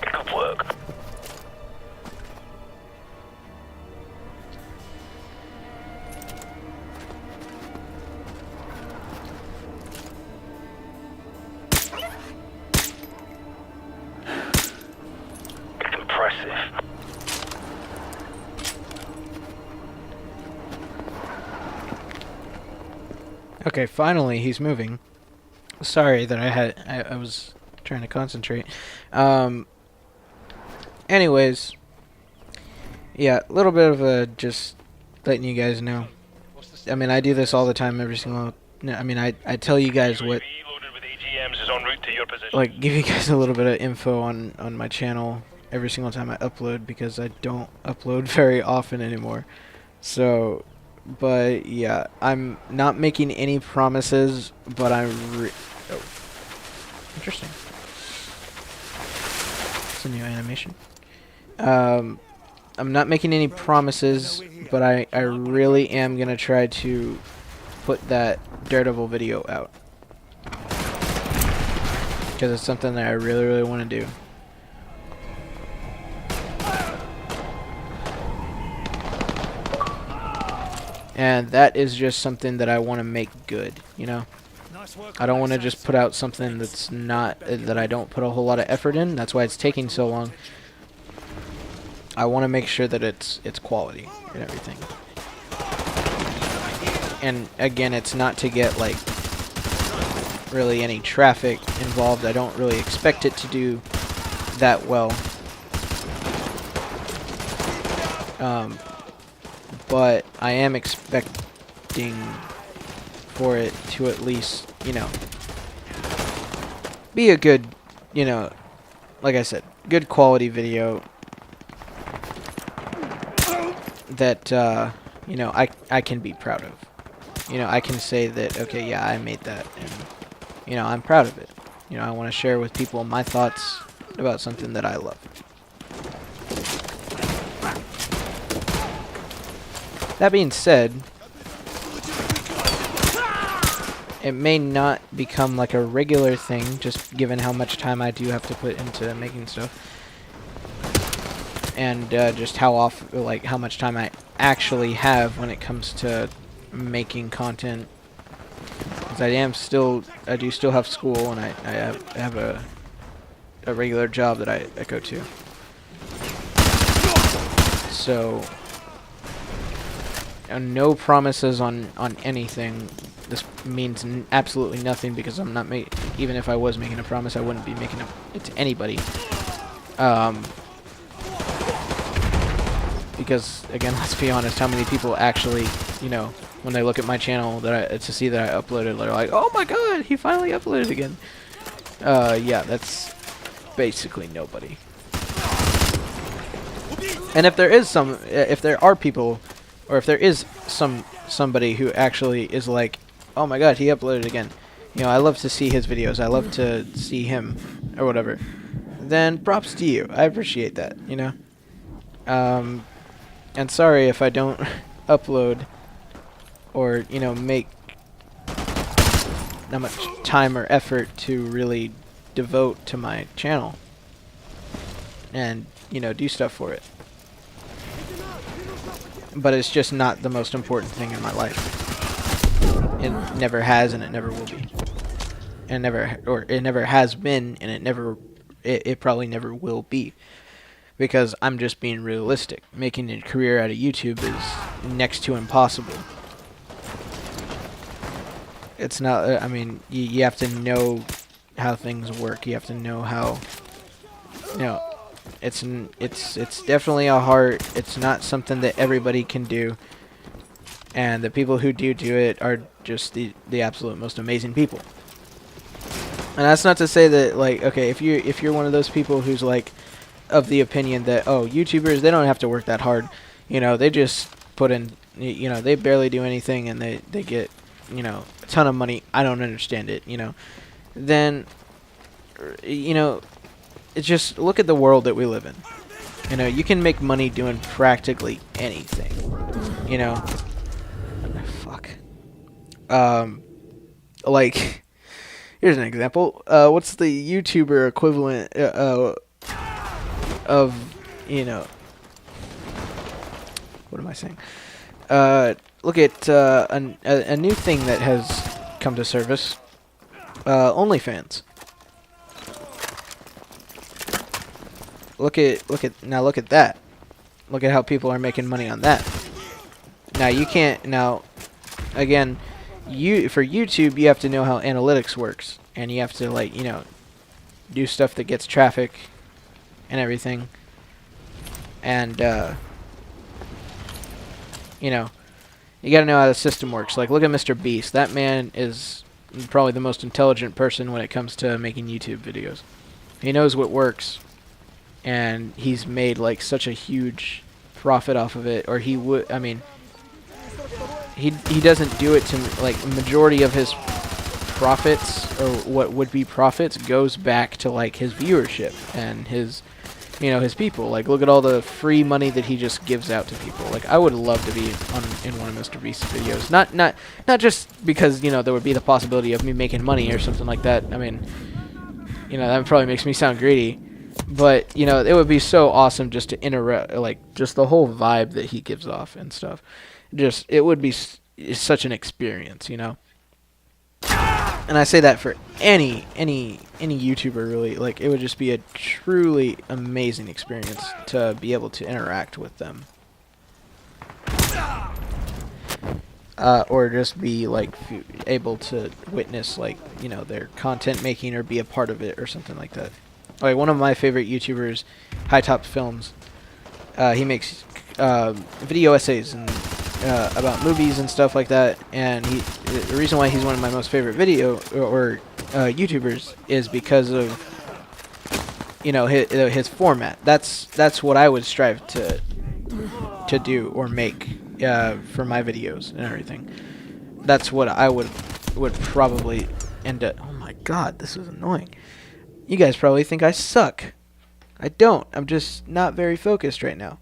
Good work. Impressive. Okay, finally he's moving. Sorry that I was trying to concentrate. Anyways, yeah, a little bit of a just letting you guys know. I mean, I do this all the time, every single. I mean, I tell you guys what, Loaded with AGMs is en route to your position. like, give you guys a little bit of info on my channel every single time I upload, because I don't upload very often anymore. So, but yeah, I'm not making any promises, but I'm oh, interesting. It's a new animation. I'm not making any promises, but I really am gonna try to put that Daredevil video out. because it's something that I really, really want to do. And that is just something that I want to make good, you know? I don't want to just put out something that's not, that I don't put a whole lot of effort in. That's why it's taking so long. I want to make sure that it's quality and everything. And again, it's not to get like really any traffic involved. I don't really expect it to do that well. But I am expecting for it to at least, you know, be a good, you know, like I said, good quality video that, you know, I can be proud of. You know, I can say that, okay, yeah, I made that, and, you know, I'm proud of it. You know, I want to share with people my thoughts about something that I love. That being said, it may not become like a regular thing, just given how much time I do have to put into making stuff. And just how how much time I actually have when it comes to making content. Because I do still have school, and I have a regular job that I go to. So, no promises on anything. This means absolutely nothing, because I'm not even if I was making a promise, I wouldn't be making it to anybody. Because again, let's be honest, how many people actually, you know, when they look at my channel to see that I uploaded, they're like, "Oh my God, he finally uploaded again." Yeah, that's basically nobody. And if there are people, or if there is somebody who actually is like, "Oh my God, he uploaded again," you know, I love to see his videos, I love to see him, or whatever, then props to you. I appreciate that, you know? And sorry if I don't upload, or, you know, make that much time or effort to really devote to my channel, and, you know, do stuff for it. But it's just not the most important thing in my life. It never has, and it never will be. And it never has been, and it probably never will be. Because I'm just being realistic. Making a career out of YouTube is next to impossible. It's not, I mean, you have to know how things work. You have to know how, you know, it's definitely it's not something that everybody can do. And the people who do it are just the absolute most amazing people. And that's not to say that, like, okay, if you're one of those people who's like of the opinion that, oh, YouTubers, they don't have to work that hard, you know, they just put in, you know, they barely do anything and they get, you know, a ton of money, I don't understand it, you know, then, you know, it's just, look at the world that we live in. You know, you can make money doing practically anything, you know. Fuck. Like, here's an example. What's the YouTuber equivalent of, you know, what am I saying? Look at a new thing that has come to service. OnlyFans. Look at that. Look at how people are making money on that. Now you can't, now again, for YouTube you have to know how analytics works, and you have to, like, you know, do stuff that gets traffic and everything. And you know, you got to know how the system works. Like, look at Mr. Beast. That man is probably the most intelligent person when it comes to making YouTube videos. He knows what works. And he's made, like, such a huge profit off of it, or he would, I mean, he doesn't do it to, like, majority of his profits, or what would be profits, goes back to, like, his viewership and his, you know, his people. Like, look at all the free money that he just gives out to people. Like, I would love to be in one of Mr. Beast's videos. Not just because, you know, there would be the possibility of me making money or something like that. I mean, You know, that probably makes me sound greedy. But, you know, it would be so awesome just to interact, like, just the whole vibe that he gives off and stuff. Just, it would be such an experience, you know? And I say that for any YouTuber, really. Like, it would just be a truly amazing experience to be able to interact with them. Or just be, like, able to witness, like, you know, their content making or be a part of it or something like that. Like, one of my favorite YouTubers, High Top Films, he makes video essays and about movies and stuff like that, and the reason why he's one of my most favorite video or YouTubers is because of, you know, his format. That's what I would strive to do or make for my videos and everything. That's what I would probably end up. Oh my god, this is annoying. You guys probably think I suck. I don't. I'm just not very focused right now.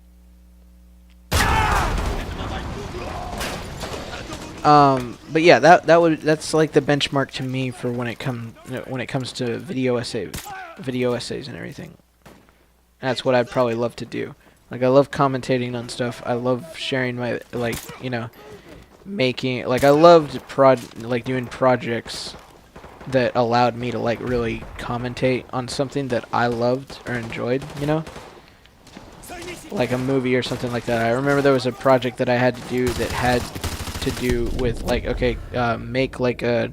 But yeah, that's like the benchmark to me for when it comes to video essays and everything. That's what I'd probably love to do. Like, I love commentating on stuff. I love sharing my, like, you know, making, like, I loved doing projects that allowed me to, like, really commentate on something that I loved or enjoyed, you know? Like a movie or something like that. I remember there was a project that I had to do that had to do with, like, okay, make, like, a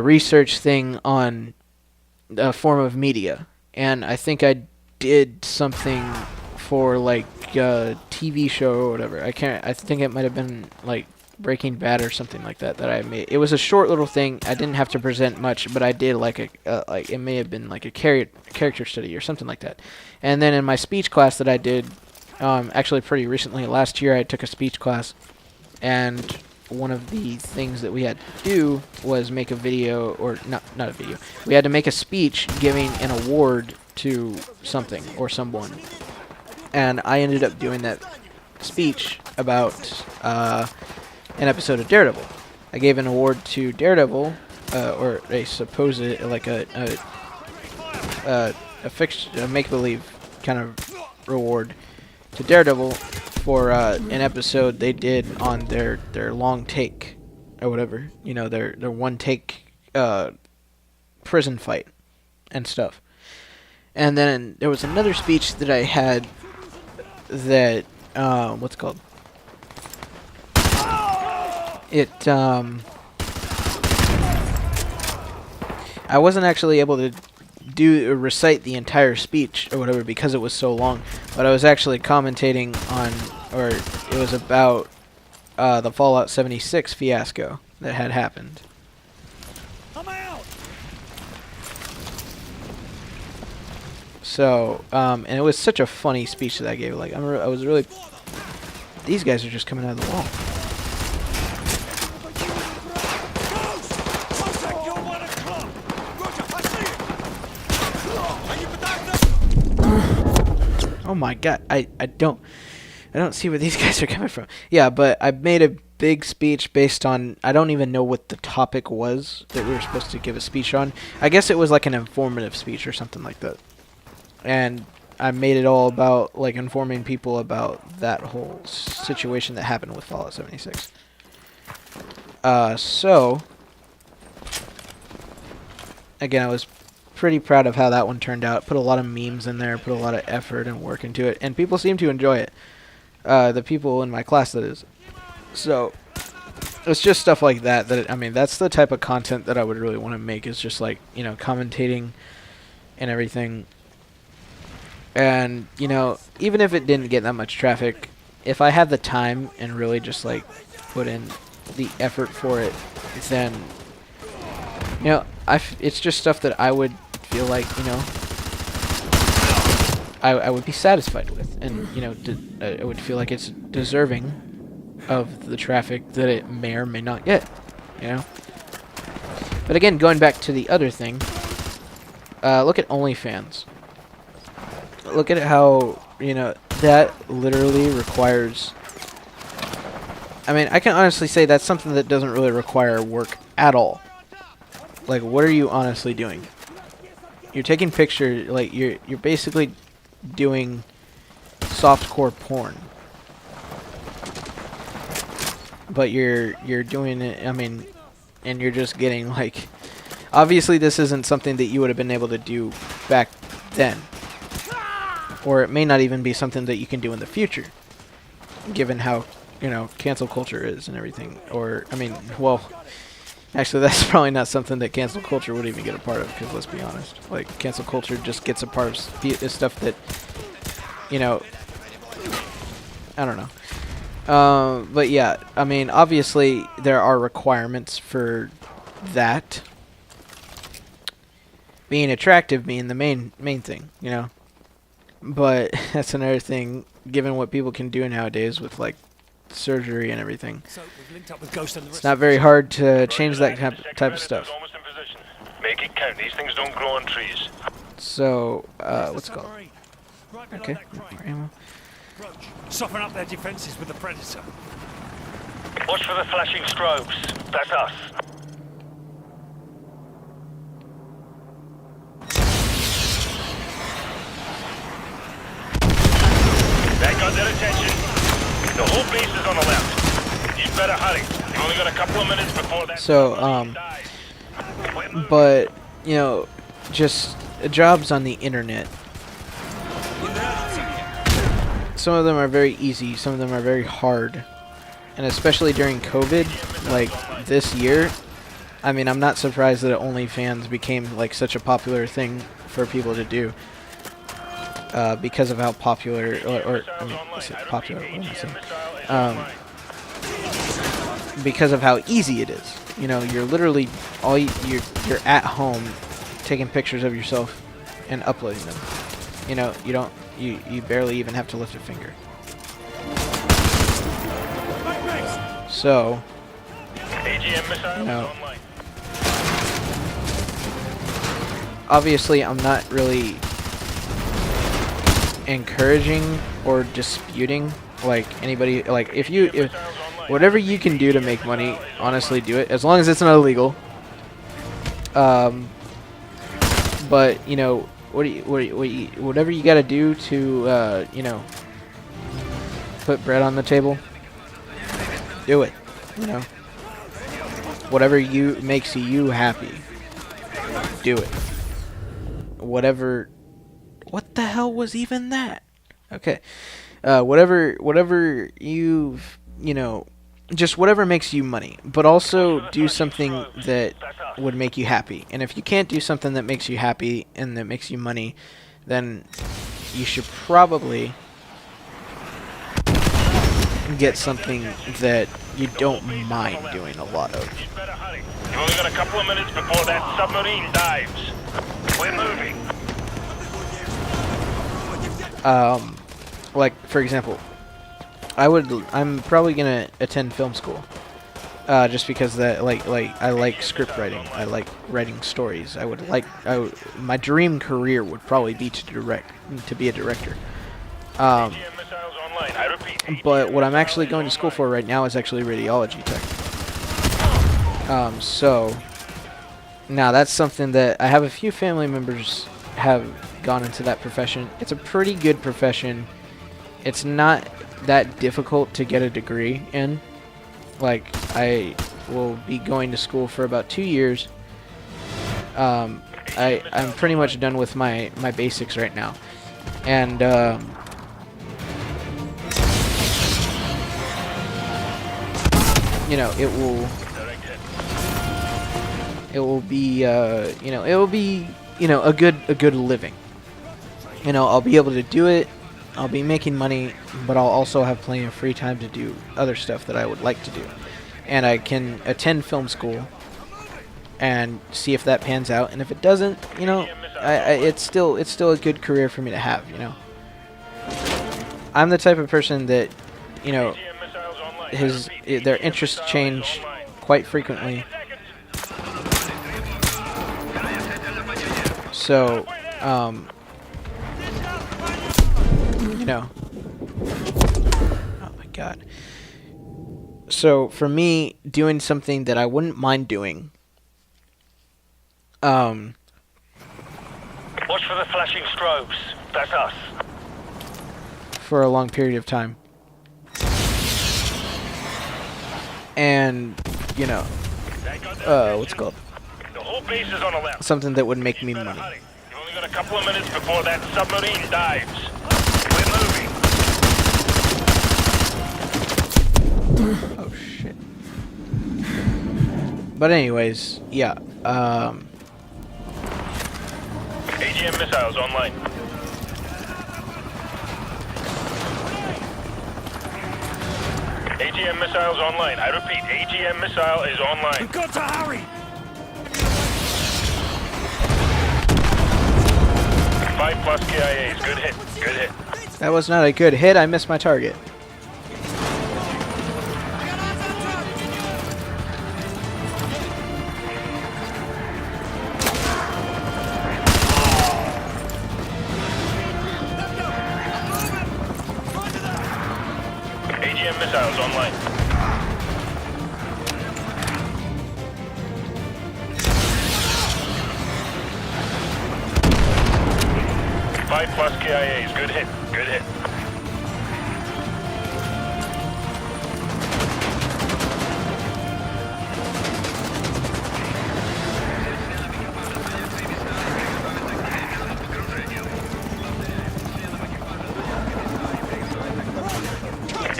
research thing on a form of media. And I think I did something for, like, a TV show or whatever. I think it might have been, like, Breaking Bad or something like that I made. It was a short little thing. I didn't have to present much, but I did like it may have been like a character study or something like that. And then in my speech class that I did, actually pretty recently, last year, I took a speech class, and one of the things that we had to do was make a video, or not a video. We had to make a speech giving an award to something or someone, and I ended up doing that speech about an episode of Daredevil. I gave an award to Daredevil, or a supposed, like a make-believe kind of reward to Daredevil for an episode they did on their long take or whatever, you know, their one take prison fight and stuff. And then there was another speech that I had that what's it called? I wasn't actually able to recite the entire speech or whatever because it was so long, but I was actually commentating on, or it was about the Fallout 76 fiasco that had happened. So, and it was such a funny speech that I gave. Like, I was really, these guys are just coming out of the wall. Oh my god, I don't see where these guys are coming from. Yeah, but I made a big speech based on, I don't even know what the topic was that we were supposed to give a speech on. I guess it was like an informative speech or something like that. And I made it all about, like, informing people about that whole situation that happened with Fallout 76. So, again, I was pretty proud of how that one turned out. Put a lot of memes in there, put a lot of effort and work into it, and people seem to enjoy it. The people in my class, that is. So, it's just stuff like that, I mean, that's the type of content that I would really want to make, is just, like, you know, commentating and everything. And, you know, even if it didn't get that much traffic, if I had the time and really just, like, put in the effort for it, then, you know, it's just stuff that I would feel like, you know, I would be satisfied with. And, you know, I would feel like it's deserving of the traffic that it may or may not get, you know. But again, going back to the other thing, look at OnlyFans. Look at how, you know, that literally requires, I mean, I can honestly say that's something that doesn't really require work at all. Like, what are you honestly doing? you're taking picture, like you're basically doing softcore porn. But you're doing it, I mean, and you're just getting like, obviously this isn't something that you would have been able to do back then. Or it may not even be something that you can do in the future, given how, you know, cancel culture is and everything. Or, I mean, well, actually that's probably not something that cancel culture would even get a part of, because let's be honest, like, cancel culture just gets a part of stuff that, you know, I don't know. But yeah, I mean, obviously there are requirements for that. Being attractive being the main thing, you know. But that's another thing, given what people can do nowadays with like surgery and everything. So we've linked up with Ghost and the It's not very hard to change that type of stuff. Almost in position. Make it count. These things don't grow on trees. So, what's it called? Okay. Ammo. Soften up their defenses with the Predator. Watch for the flashing strobes. That's us. That got their attention. The whole base is on the left. You better hurry. You've only got a couple of minutes before that. So, but, you know, just jobs on the internet. Some of them are very easy, some of them are very hard. And especially during COVID, like this year, I mean, I'm not surprised that OnlyFans became like such a popular thing for people to do. Because of how popular, or I mean, is it popular? What am I saying? Because of how easy it is. You know, you're literally you're at home taking pictures of yourself and uploading them. You know, you barely even have to lift a finger. So, you know, obviously I'm not really encouraging or disputing like anybody, like if whatever you can do to make money, honestly do it, as long as it's not illegal. But you know, whatever you gotta do to you know, put bread on the table, do it. You know, whatever makes you happy, do it. Whatever. What the hell was even that? Okay. Whatever you know, just whatever makes you money, but also do something that would make you happy. And if you can't do something that makes you happy and that makes you money, then you should probably get something that you don't mind doing a lot of. You've only got a couple of minutes before that submarine dives. We're moving. Like for example, I'm probably gonna attend film school, just because that like I like script writing. I like writing stories. My dream career would probably be to be a director. But what I'm actually going to school for right now is actually radiology tech. So now that's something that I have a few family members have gone into that profession. It's a pretty good profession. It's not that difficult to get a degree in. Like, I will be going to school for about 2 years. I'm pretty much done with my basics right now. And you know, it will be you know, it will be, you know, a good living. You know, I'll be able to do it, I'll be making money, but I'll also have plenty of free time to do other stuff that I would like to do. And I can attend film school and see if that pans out, and if it doesn't, you know, it's still a good career for me to have, you know. I'm the type of person that, you know, their interests change quite frequently. So, you know, oh my god. So for me, doing something that I wouldn't mind doing, Watch for the flashing strobes. That's us. for a long period of time. And, you know, what's it called? The whole base is on alert. Something that would make me money. You've only got a couple of minutes before that submarine dives. We're moving. Oh shit. But anyways, yeah. AGM missiles online. AGM missiles online. I repeat, AGM missile is online. We've got to hurry! 5+ KIAs. Good hit. Good hit. That was not a good hit. I missed my target. AGM missiles online. Five plus KIAs. Good hit. Good hit.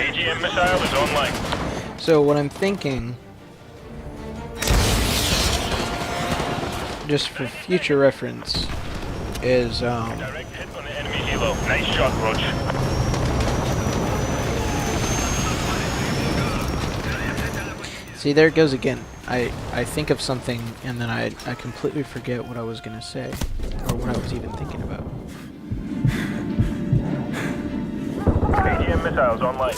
AGM missile is online. So what I'm thinking, just for future reference, is Direct hit on the enemy helo. Nice shot, Roger. see, there it goes again. I think of something and then I completely forget what I was gonna say or what I was even thinking about. AGM missiles online.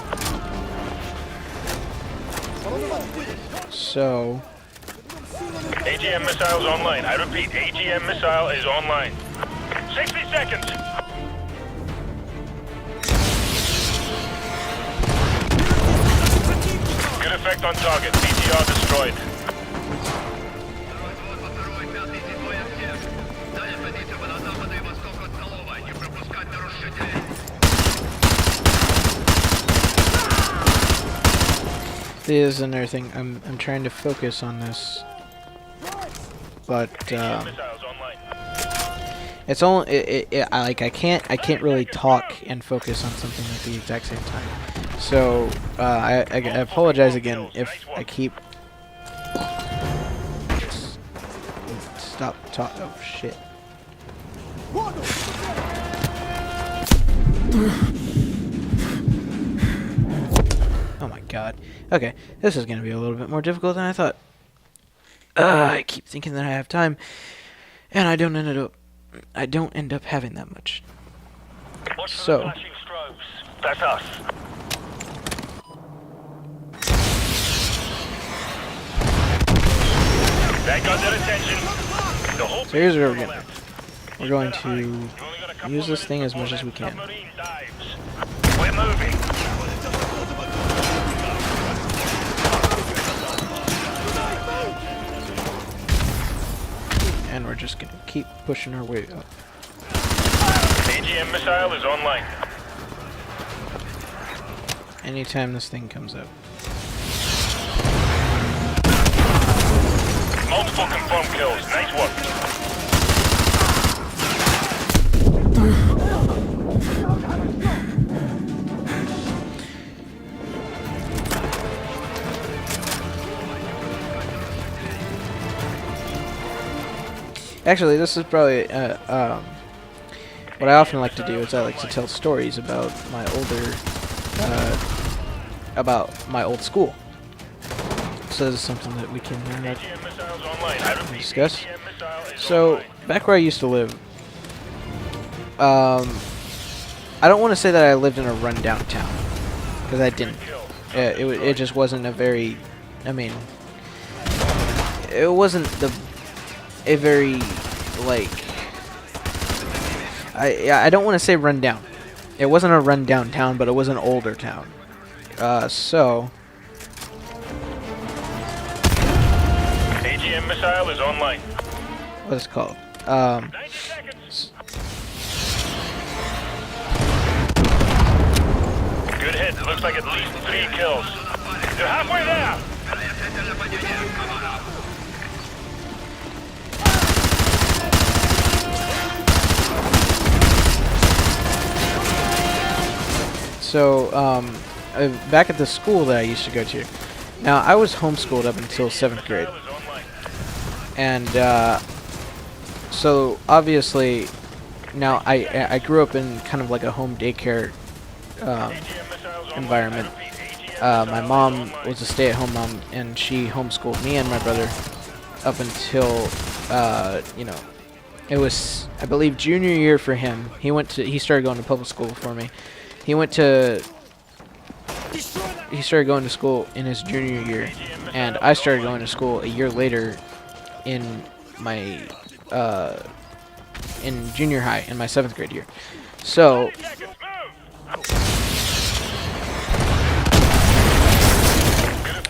So AGM missiles online. I repeat, AGM missile is online. 60 seconds. Good effect on target. CTR destroyed. this is another thing. I'm trying to focus on this, but Missiles online. it's only I can't really talk and focus on something at the exact same time. So I apologize again if I keep stop talk. Oh shit. Oh my god. Okay, this is gonna be a little bit more difficult than I thought. I keep thinking that I have time, and I don't end up having that much. Watch for So. the flashing strobes. That's us. That got their attention. The whole So here's base where is we're on gonna. alert. We're going Better hurry. to You've only got a couple use of this thing minutes as much before as we that can. submarine dives. We're moving. And we're just gonna keep pushing our way up. AGM missile is online. Anytime this thing comes up. Multiple confirmed kills. Nice work. Actually, this is probably what I often like to do is I like to tell stories about my old school. So this is something that we can AGM missiles online. I repeat, discuss. AGM missile is So online. back where I used to live, I don't want to say that I lived in a rundown town because I didn't. It just wasn't a very, I mean, it wasn't a very like I don't want to say rundown. It wasn't a rundown town, but it was an older town. So AGM missile is online. what is it called? 90 seconds. Good hit. Looks like at least 3 kills. You're halfway there. So, back at the school that I used to go to. Now, I was homeschooled up until 7th grade. And, so, obviously, now I grew up in kind of like a home daycare environment. My mom was a stay-at-home mom, and she homeschooled me and my brother up until, you know, it was, I believe, junior year for him. He started going to public school before me. He started going to school in his junior year, and I started going to school a year later in my, in junior high, in my 7th grade year. So,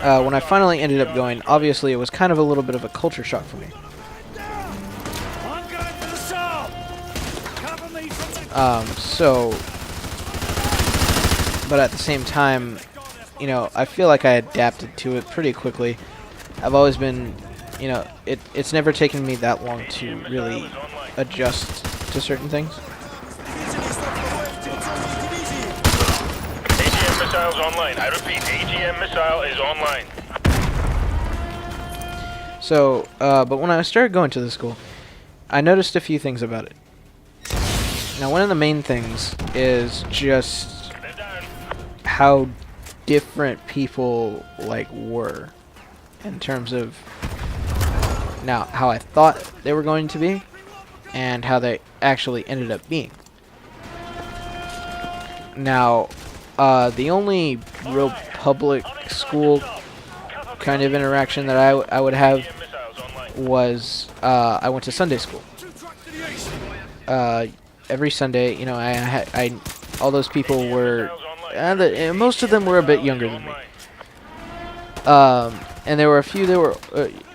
when I finally ended up going, obviously it was kind of a little bit of a culture shock for me. But at the same time, you know, I feel like I adapted to it pretty quickly. I've always been, you know, it's never taken me that long to really adjust to certain things. AGM missiles online. I repeat, AGM missile is online. So, but when I started going to the school, I noticed a few things about it. Now, one of the main things is just how different people like were in terms of now how I thought they were going to be and how they actually ended up being. Now, the only real public school kind of interaction that I would have was I went to Sunday school. Every Sunday, you know, I all those people were, most of them were a bit younger than me. And there were a few that were,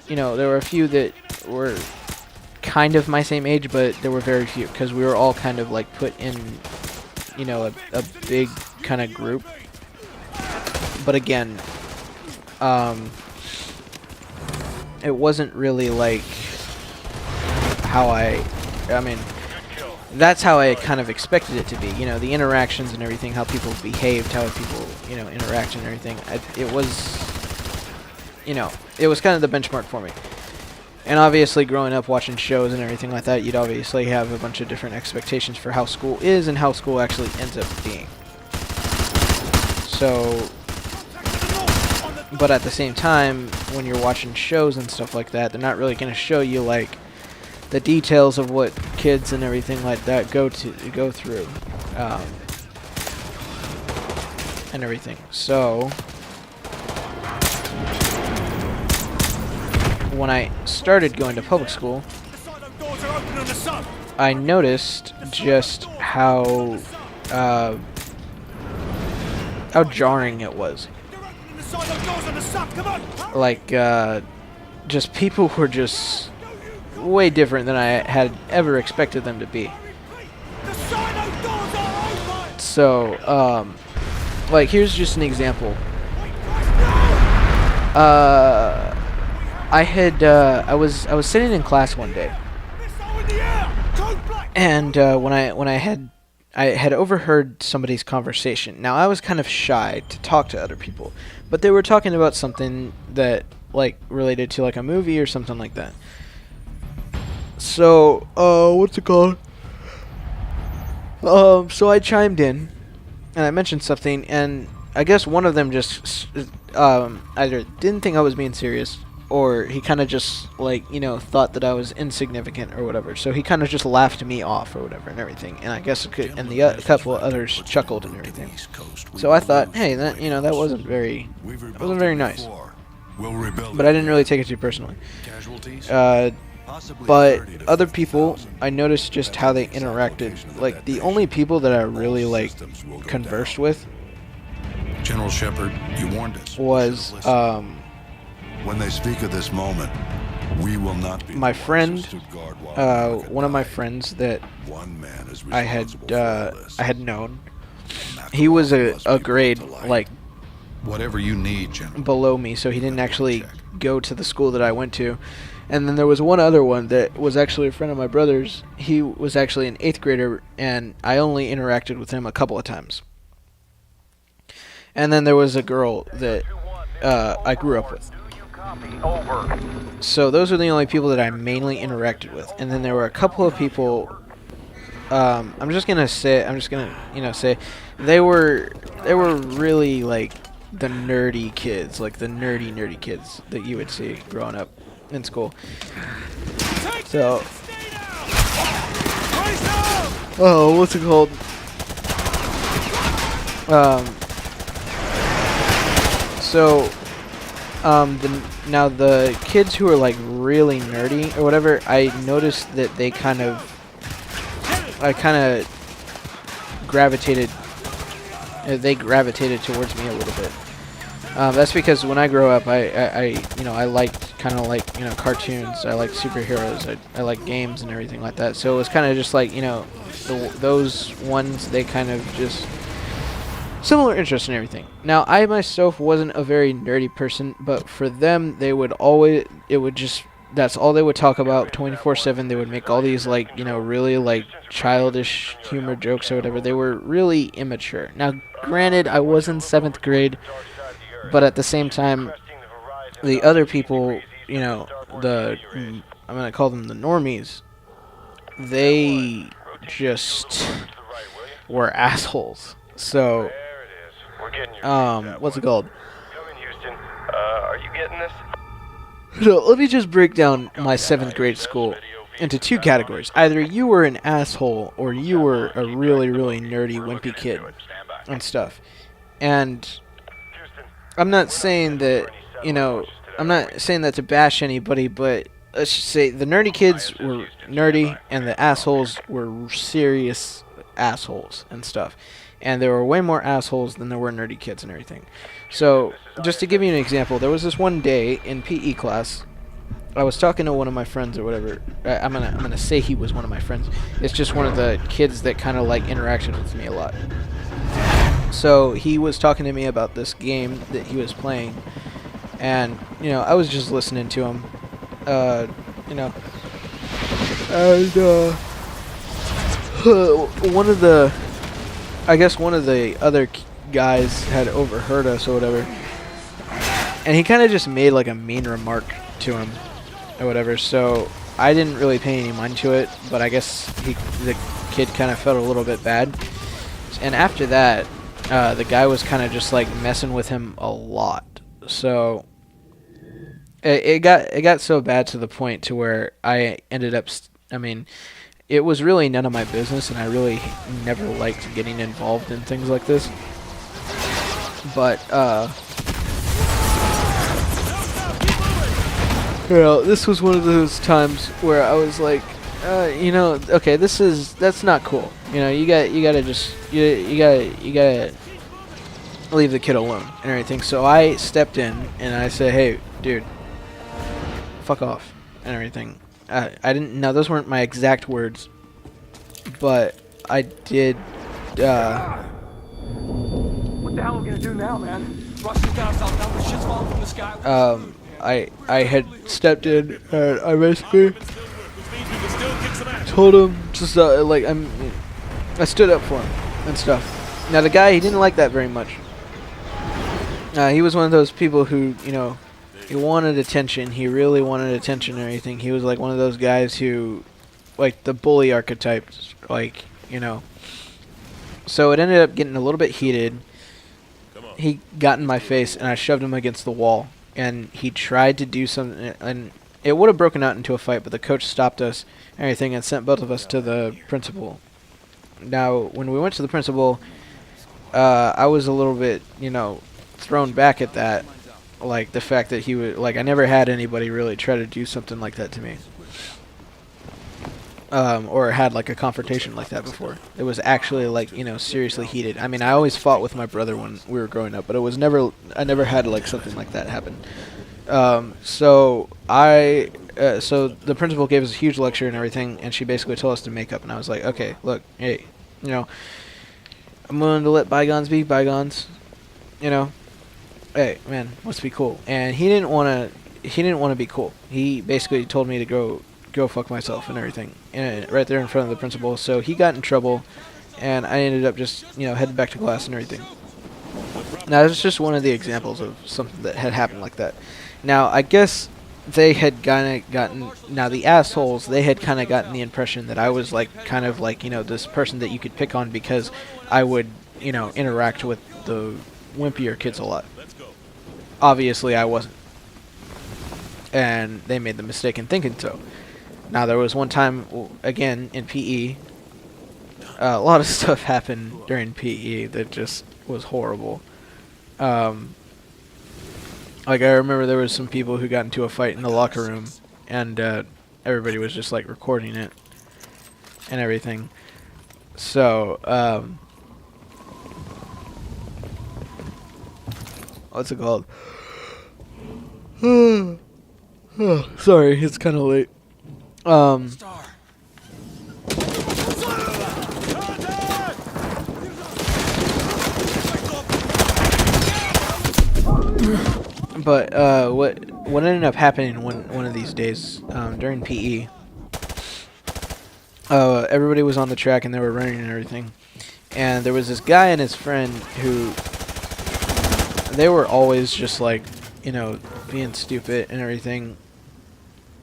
you know, there were a few that were kind of my same age, but there were very few because we were all kind of like put in, you know, a big kind of group. But again, it wasn't really like how I mean, that's how I kind of expected it to be. You know, the interactions and everything, how people behaved, how people, you know, interact and everything. It was, you know, it was kind of the benchmark for me. And obviously, growing up watching shows and everything like that, you'd obviously have a bunch of different expectations for how school is and how school actually ends up being. So, but at the same time, when you're watching shows and stuff like that, they're not really going to show you, like, the details of what kids and everything like that go through, and everything. So, when I started going to public school, I noticed just how jarring it was. Like, just people were just way different than I had ever expected them to be. So, like, here's just an example. I was sitting in class one day, and when I had overheard somebody's conversation. Now, I was kind of shy to talk to other people, but they were talking about something that, like, related to, like, a movie or something like that. So, what's it called? So I chimed in, and I mentioned something, and I guess one of them just, either didn't think I was being serious, or he kind of just, like, you know, thought that I was insignificant or whatever. So he kind of just laughed me off or whatever and everything, and I guess a couple of others chuckled and everything. So I thought, hey, that, you know, that wasn't very nice. But I didn't really take it too personally. But other people, I noticed just how they interacted. Like, the only people that I really, like, conversed with General Shepard, you warned us. Was, when they speak of this moment, we will not be my friend, one of my friends that I had known, he was a grade like Whatever you need, General. below me, so he didn't actually go to the school that I went to. And then there was one other one that was actually a friend of my brother's. He was actually an 8th grader, and I only interacted with him a couple of times. And then there was a girl that I grew up with. So those are the only people that I mainly interacted with. And then there were a couple of people. I'm just gonna say they were really like the nerdy kids, like the nerdy kids that you would see growing up in school. So, what's it called? Now the kids who are like really nerdy or whatever, I noticed that I kind of gravitated. They gravitated towards me a little bit. That's because when I grew up, I liked kind of like cartoons. I liked superheroes. I liked games and everything like that. So it was kind of just like those ones. They kind of just similar interests and everything. Now I myself wasn't a very nerdy person, but for them, that's all they would talk about 24/7. They would make all these really like childish humor jokes or whatever. They were really immature. Now, granted, I was in 7th grade, but at the same time, the other people, I'm gonna call them the normies. They just were assholes. So, what's it called? Are you getting this? So let me just break down my 7th grade school into 2 categories. Either you were an asshole or you were a really, really nerdy, wimpy kid and stuff. And I'm not saying that, I'm not saying that to bash anybody, but let's just say the nerdy kids were nerdy and the assholes were serious assholes and stuff. And there were way more assholes than there were nerdy kids and everything. So, just to give you an example, there was this one day in PE class, I was talking to one of my friends or whatever. I'm gonna say he was one of my friends. It's just one of the kids that kind of like interacted with me a lot. So he was talking to me about this game that he was playing, and I was just listening to him. And one of the other guys had overheard us or whatever, and he kind of just made like a mean remark to him or whatever. So I didn't really pay any mind to it, but I guess the kid kind of felt a little bit bad. And after that, the guy was kind of just like messing with him a lot. So it got so bad to the point to where I ended up. It was really none of my business, and I really never liked getting involved in things like this. But, this was one of those times where I was like, okay, that's not cool. You gotta leave the kid alone and everything. So I stepped in and I said, hey, dude, fuck off and everything. I didn't. No, those weren't my exact words, but I did. What the hell are we gonna do now, man? Russians down south now, the shit's falling from the sky. I had stepped in and I basically told him just I stood up for him and stuff. Now the guy, he didn't like that very much. He was one of those people who he wanted attention. He really wanted attention and everything. He was like one of those guys who, like the bully archetype, So it ended up getting a little bit heated. He got in my face and I shoved him against the wall. And he tried to do something, and it would have broken out into a fight, but the coach stopped us and everything and sent both of us to the principal. Now, when we went to the principal, I was a little bit, thrown back at that. Like the fact that he would, I never had anybody really try to do something like that to me. Or had like a confrontation like that before. It was actually seriously heated. I mean, I always fought with my brother when we were growing up, but I never had something like that happen. So the principal gave us a huge lecture and everything, and she basically told us to make up, and I was like, okay, look, hey, I'm willing to let bygones be bygones. You know, hey man, let's be cool. And he didn't want to be cool. He basically told me to go fuck myself and everything, and right there in front of the principal. So he got in trouble, and I ended up just heading back to class and everything. Now it's just one of the examples of something that had happened like that. Now I guess they had gotten now the assholes, they had kind of gotten the impression that I was like kind of like this person that you could pick on because I would interact with the wimpier kids a lot. Obviously I wasn't, and they made the mistake in thinking so. Now there was one time again in PE, a lot of stuff happened during PE that just was horrible. Like I remember there was some people who got into a fight in the locker room, and everybody was just like recording it and everything. So what's it called? Sorry, it's kind of late. But what ended up happening one of these days during PE, everybody was on the track and they were running and everything, and there was this guy and his friend who they were always just like being stupid and everything.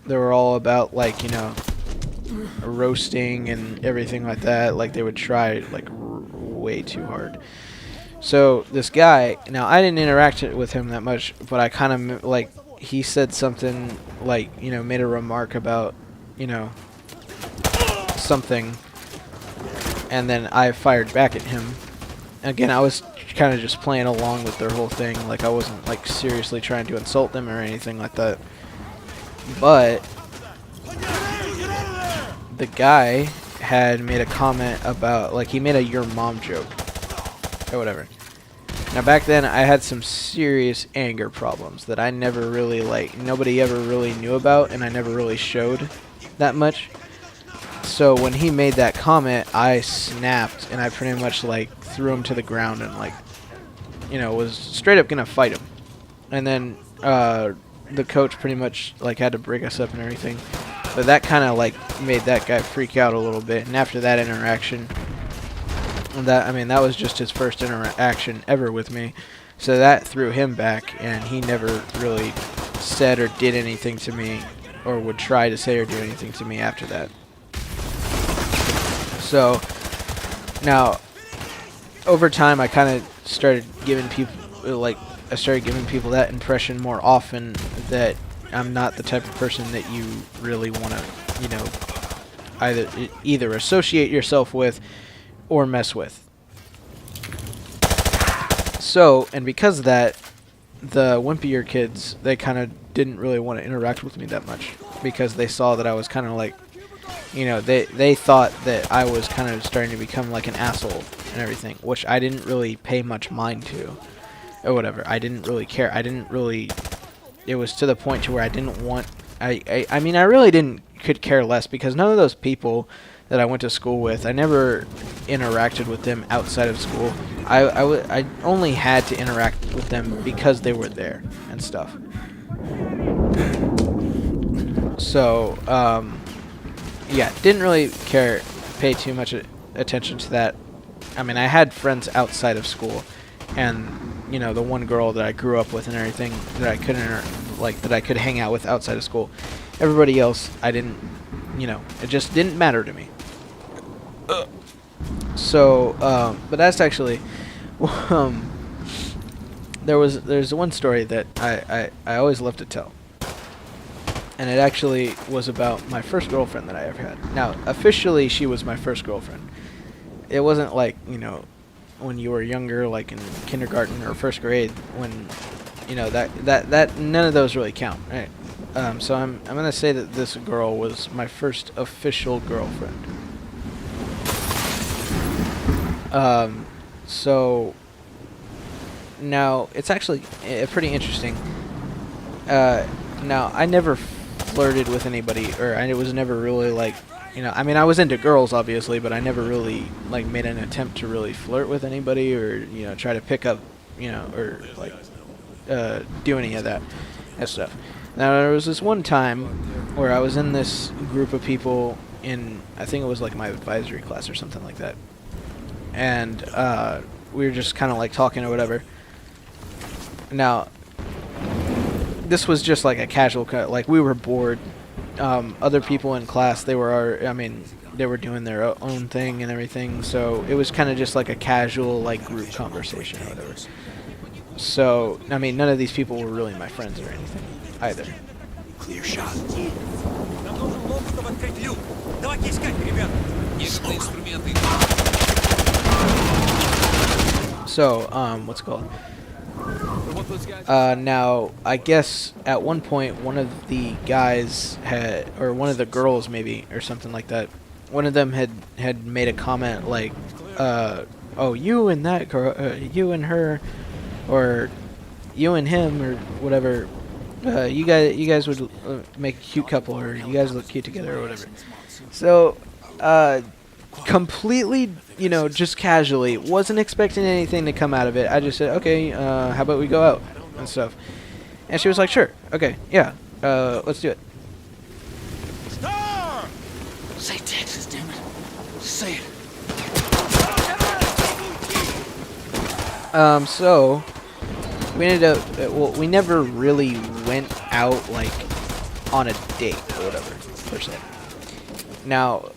They were all about like roasting and everything like that. Like they would try like way too hard. So this guy, now I didn't interact with him that much, but I kind of like he said something like made a remark about something, and then I fired back at him. Again, I was kind of just playing along with their whole thing, like I wasn't like seriously trying to insult them or anything like that. But the guy had made a comment about, like, he made a "your mom" joke or whatever. Now back then I had some serious anger problems that I never really nobody ever really knew about, and I never really showed that much. So when he made that comment, I snapped and I pretty much like threw him to the ground and like was straight up gonna fight him. And then the coach pretty much like had to break us up and everything. But that kind of like made that guy freak out a little bit. And after that interaction, that was just his first interaction ever with me. So that threw him back, and he never really said or did anything to me, or would try to say or do anything to me after that. So now over time I kind of started giving people that impression more often, that I'm not the type of person that you really want to either associate yourself with or mess with. So, and because of that, the wimpier kids, they kind of didn't really want to interact with me that much, because they saw that I was kind of like, they thought that I was kind of starting to become like an asshole and everything, which I didn't really pay much mind to, or whatever. I didn't really care. It was to the point to where I didn't want, I really could care less, because none of those people that I went to school with, I never interacted with them outside of school. I only had to interact with them because they were there and stuff. So, yeah, didn't really pay too much attention to that. I mean, I had friends outside of school, and the one girl that I grew up with and everything that I could hang out with outside of school. Everybody else, I didn't, it just didn't matter to me. So, but that's actually, there's one story that I always love to tell. And it actually was about my first girlfriend that I ever had. Now, officially, she was my first girlfriend. It wasn't like, when you were younger, like in kindergarten or first grade, when, that none of those really count, right? So I'm gonna say that this girl was my first official girlfriend. So now it's actually pretty interesting. Now I never flirted with anybody, or I was never really like you know, I mean, I was into girls obviously, but I never really like made an attempt to really flirt with anybody or, you know, try to pick up, you know, or like do any of that stuff. Now there was this one time where I was in this group of people in, I think it was like my advisory class or something like that, and we were just kind of like talking or whatever. Now this was just like a casual like we were bored. Other people in class, they were doing their own thing and everything, so it was kind of just like a casual like group conversation or whatever. So I mean, none of these people were really my friends or anything either. Clear shot. So what's it called? Now, I guess at one point, one of the guys had, or one of the girls maybe, or something like that, one of them had made a comment like, oh, you and that girl, you and her, or you and him, or whatever, you guys would make a cute couple, or you guys look cute together, or whatever. So, completely, you know, just casually, wasn't expecting anything to come out of it. I just said, okay, how about we go out and stuff. And she was like, sure, okay, yeah, let's do it. Star! Say Texas, damn it. Say it. So we ended up, well, we never really went out like on a date or whatever, per se. Now,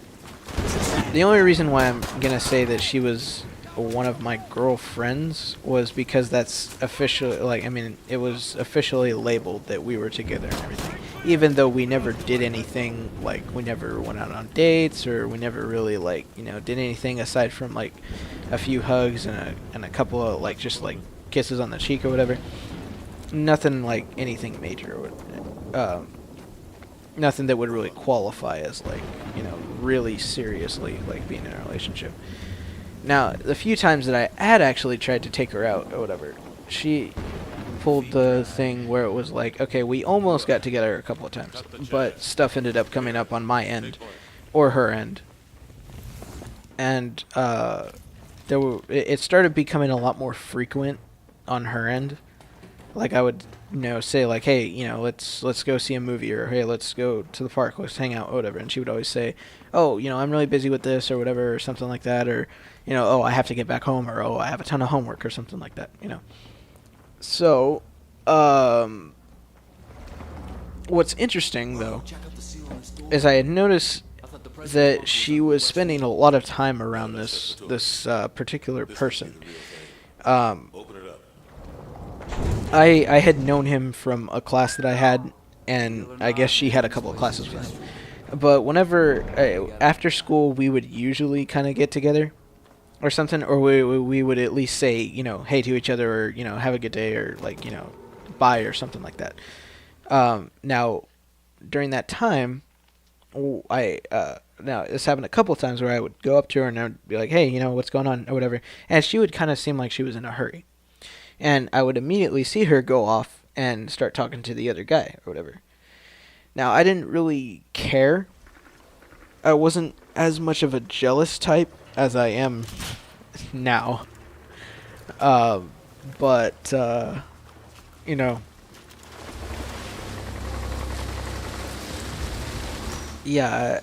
the only reason why I'm gonna say that she was one of my girlfriends was because that's officially, like, I mean, it was officially labeled that we were together and everything. Even though we never did anything, like, we never went out on dates, or we never really, like, you know, did anything aside from, like, a few hugs and a couple of, like, just, like, kisses on the cheek or whatever. Nothing, like, anything major, or nothing that would really qualify as, like, you know, really seriously, like, being in a relationship. Now, the few times that I had actually tried to take her out or whatever, she pulled the thing where it was like, okay, we almost got together a couple of times, but stuff ended up coming up on my end, or her end. And, it started becoming a lot more frequent on her end. Like, I would, you know, say, like, hey, you know, let's go see a movie, or hey, let's go to the park, let's hang out, or whatever. And she would always say, oh, you know, I'm really busy with this, or whatever, or something like that, or, you know, oh, I have to get back home, or oh, I have a ton of homework, or something like that, you know. So, what's interesting, though, is I had noticed that she was spending a lot of time around this particular person. I had known him from a class that I had, and I guess she had a couple of classes with him. But whenever, after school, we would usually kind of get together or something, or we would at least say, you know, hey to each other, or, you know, have a good day, or, like, you know, bye, or something like that. Now, during that time, now, this happened a couple of times where I would go up to her and I would be like, hey, you know, what's going on, or whatever, and she would kind of seem like she was in a hurry. And I would immediately see her go off and start talking to the other guy, or whatever. Now, I didn't really care. I wasn't as much of a jealous type as I am now. But, you know. Yeah,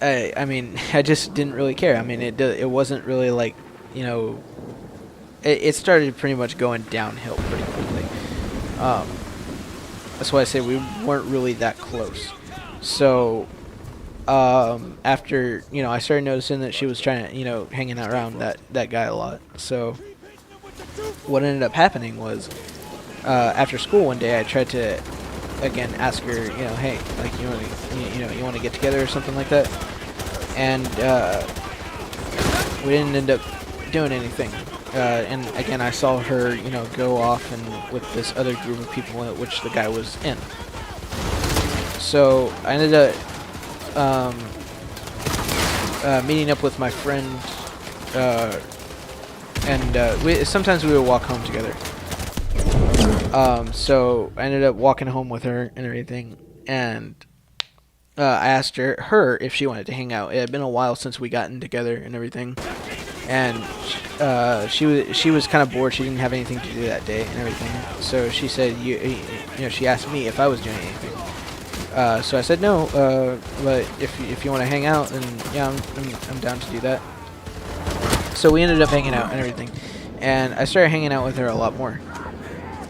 I mean, I just didn't really care. I mean, it wasn't really like, you know, it started pretty much going downhill pretty quickly. That's why I say we weren't really that close. So, after, you know, I started noticing that she was trying to, you know, hanging out around that guy a lot. So, what ended up happening was, after school one day, I tried to, again, ask her, you know, hey, like, you want to get together or something like that, and we didn't end up doing anything. And again, I saw her, you know, go off and with this other group of people, which the guy was in. So I ended up meeting up with my friend, and sometimes we would walk home together. So I ended up walking home with her and everything, and I asked her if she wanted to hang out. It had been a while since we gotten together and everything, and she was kind of bored. She didn't have anything to do that day and everything. So she said, she asked me if I was doing anything. So I said no, but if you want to hang out, then yeah, I'm down to do that. So we ended up hanging out and everything, and I started hanging out with her a lot more.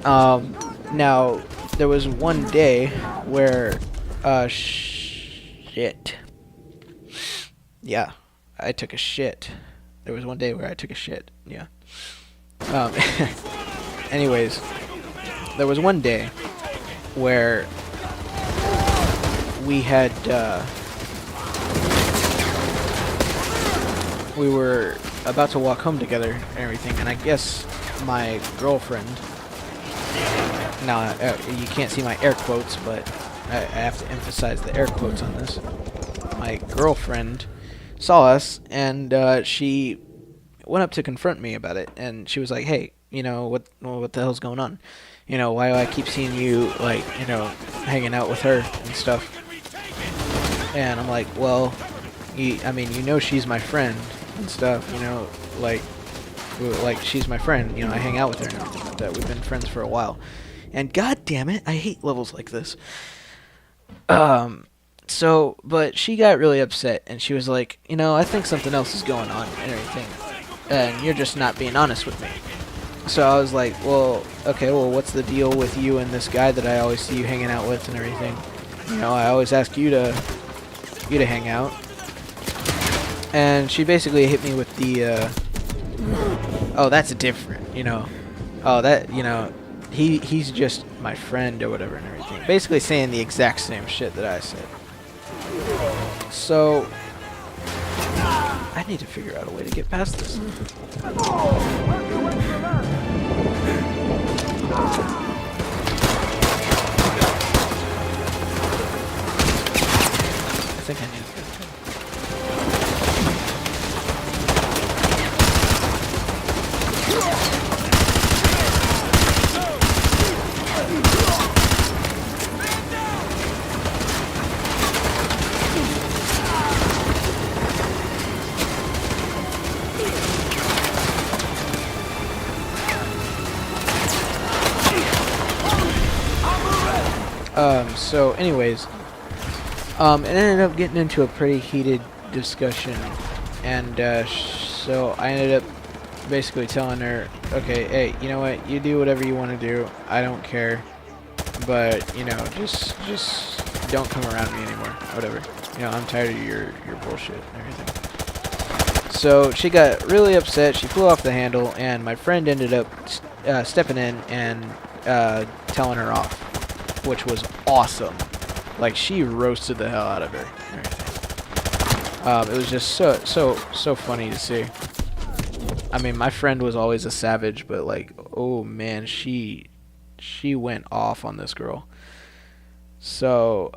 Now there was one day where shit. Yeah, I took a shit. There was one day where I took a shit. Yeah. Anyways, there was one day where we had we were about to walk home together and everything, and I guess my girlfriend. Now you can't see my air quotes, but I have to emphasize the air quotes on this. My girlfriend saw us, and she went up to confront me about it, and she was like, "Hey, what the hell's going on? Why do I keep seeing you like, hanging out with her and stuff?" And I'm like, "Well, she's my friend and stuff, like she's my friend. I hang out with her and everything like that. We've been friends for a while." And god damn it, I hate levels like this. But she got really upset, and she was like, I think something else is going on and everything, and you're just not being honest with me. So I was like, well, okay, well, what's the deal with you and this guy that I always see you hanging out with and everything? I always ask you to hang out. And she basically hit me with the, oh, that's different, oh, that, he's just my friend or whatever and everything. Basically saying the exact same shit that I said. So I need to figure out a way to get past this. I think I need to. So anyways, it ended up getting into a pretty heated discussion, and so I ended up basically telling her, okay, hey, you know what, you do whatever you want to do, I don't care, but just don't come around me anymore, whatever. I'm tired of your bullshit and everything. So she got really upset, she flew off the handle, and my friend ended up stepping in and telling her off, which was awesome. Like, she roasted the hell out of her. It was just so funny to see. I mean, my friend was always a savage, but like, oh man, she went off on this girl. So,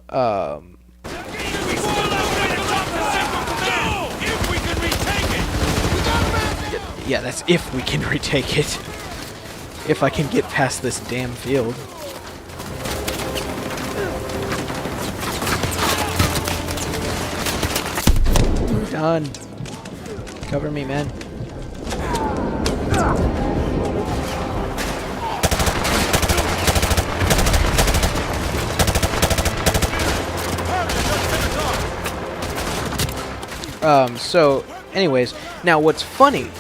yeah, that's if we can retake it. If I can get past this damn field. Done. Cover me, man. So anyways, now what's funny,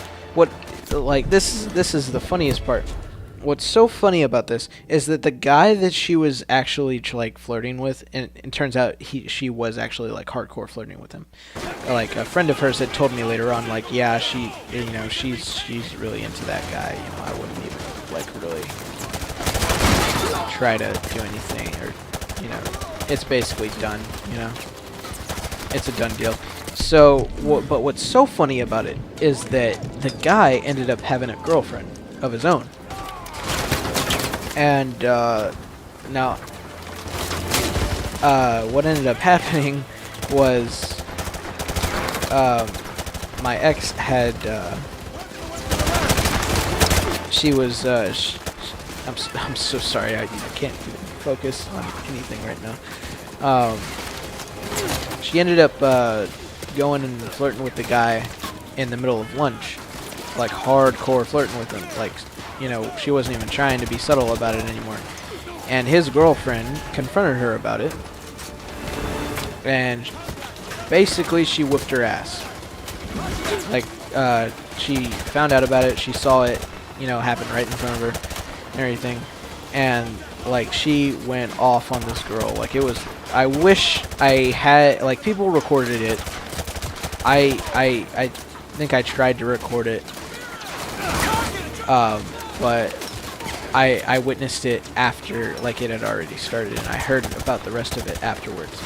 this is the funniest part. What's so funny about this is that the guy that she was actually like flirting with, and it turns out she was actually like hardcore flirting with him. Like, a friend of hers had told me later on, like, yeah, she's really into that guy. I wouldn't even like really try to do anything, or it's basically done. It's a done deal. So, but what's so funny about it is that the guy ended up having a girlfriend of his own. And now, what ended up happening was my ex had she was I'm so sorry, I can't focus on anything right now. she ended up going and flirting with the guy in the middle of lunch, like hardcore flirting with him. Like, you know, she wasn't even trying to be subtle about it anymore. And his girlfriend confronted her about it, and basically she whooped her ass. Like, she found out about it, she saw it, you know, happen right in front of her and everything, and like she went off on this girl. Like, it was, I wish I had, like, people recorded it. I think I tried to record it, but I witnessed it after, like, it had already started, and I heard about the rest of it afterwards.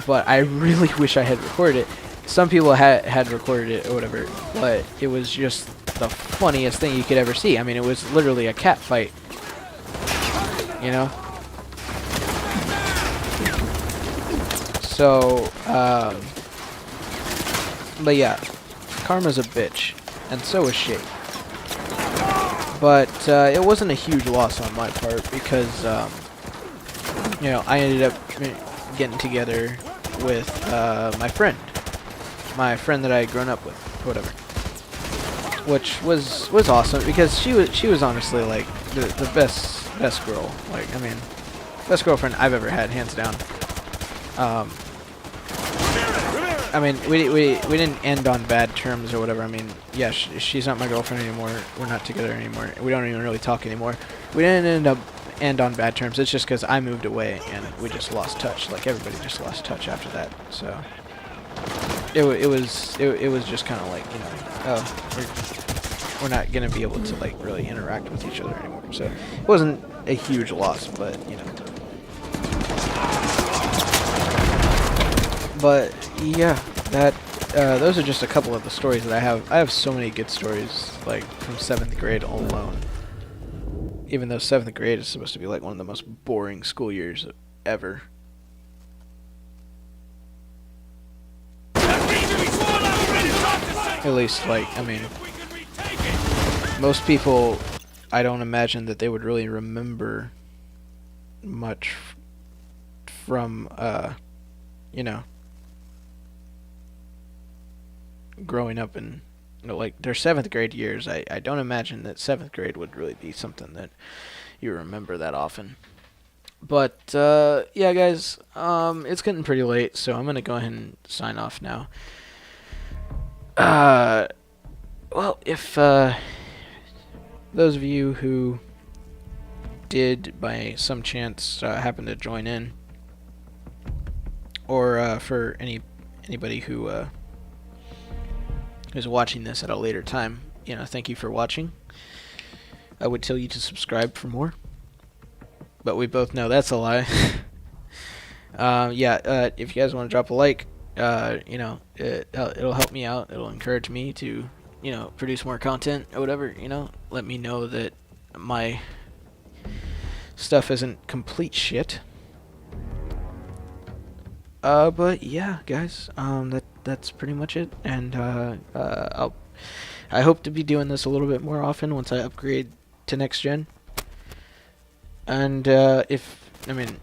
But I really wish I had recorded it. Some people had recorded it or whatever, but it was just the funniest thing you could ever see. I mean, it was literally a cat fight, you know? So, but yeah, karma's a bitch, and so is she. But it wasn't a huge loss on my part because, you know, I ended up getting together with my friend that I had grown up with, whatever, which was awesome because she was honestly like the best girl. Like, I mean, best girlfriend I've ever had, hands down. I mean, we didn't end on bad terms or whatever. I mean, yeah, she's not my girlfriend anymore. We're not together anymore. We don't even really talk anymore. We didn't end on bad terms. It's just because I moved away and we just lost touch. Like, everybody just lost touch after that. So it was just kind of like, you know, oh, we're not gonna be able to, like, really interact with each other anymore. So it wasn't a huge loss, but, you know. But yeah, that those are just a couple of the stories that I have. I have so many good stories, like, from 7th grade alone. Even though 7th grade is supposed to be like one of the most boring school years ever. At least, like, I mean, most people, I don't imagine that they would really remember much from, you know, growing up in, you know, like, their 7th grade years. I don't imagine that 7th grade would really be something that you remember that often. But yeah, guys, it's getting pretty late, so I'm gonna go ahead and sign off now. Well, if those of you who did by some chance happen to join in, or for anybody who is watching this at a later time, you know, thank you for watching. I would tell you to subscribe for more, but we both know that's a lie. Yeah, if you guys want to drop a like, you know, it'll help me out. It'll encourage me to, you know, produce more content or whatever, you know. Let me know that my stuff isn't complete shit. But yeah, guys, that's pretty much it, and I hope to be doing this a little bit more often once I upgrade to next gen. And I mean,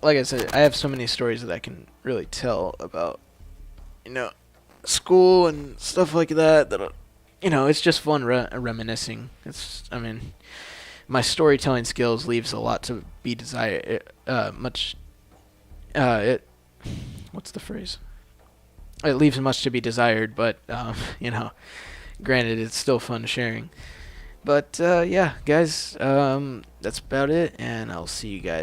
like I said, I have so many stories that I can really tell about, you know, school and stuff like that, that, you know, it's just fun reminiscing. It's, I mean, my storytelling skills leaves a lot to be desired. What's the phrase? It leaves much to be desired, but, you know, granted, it's still fun sharing. But, yeah, guys, that's about it, and I'll see you guys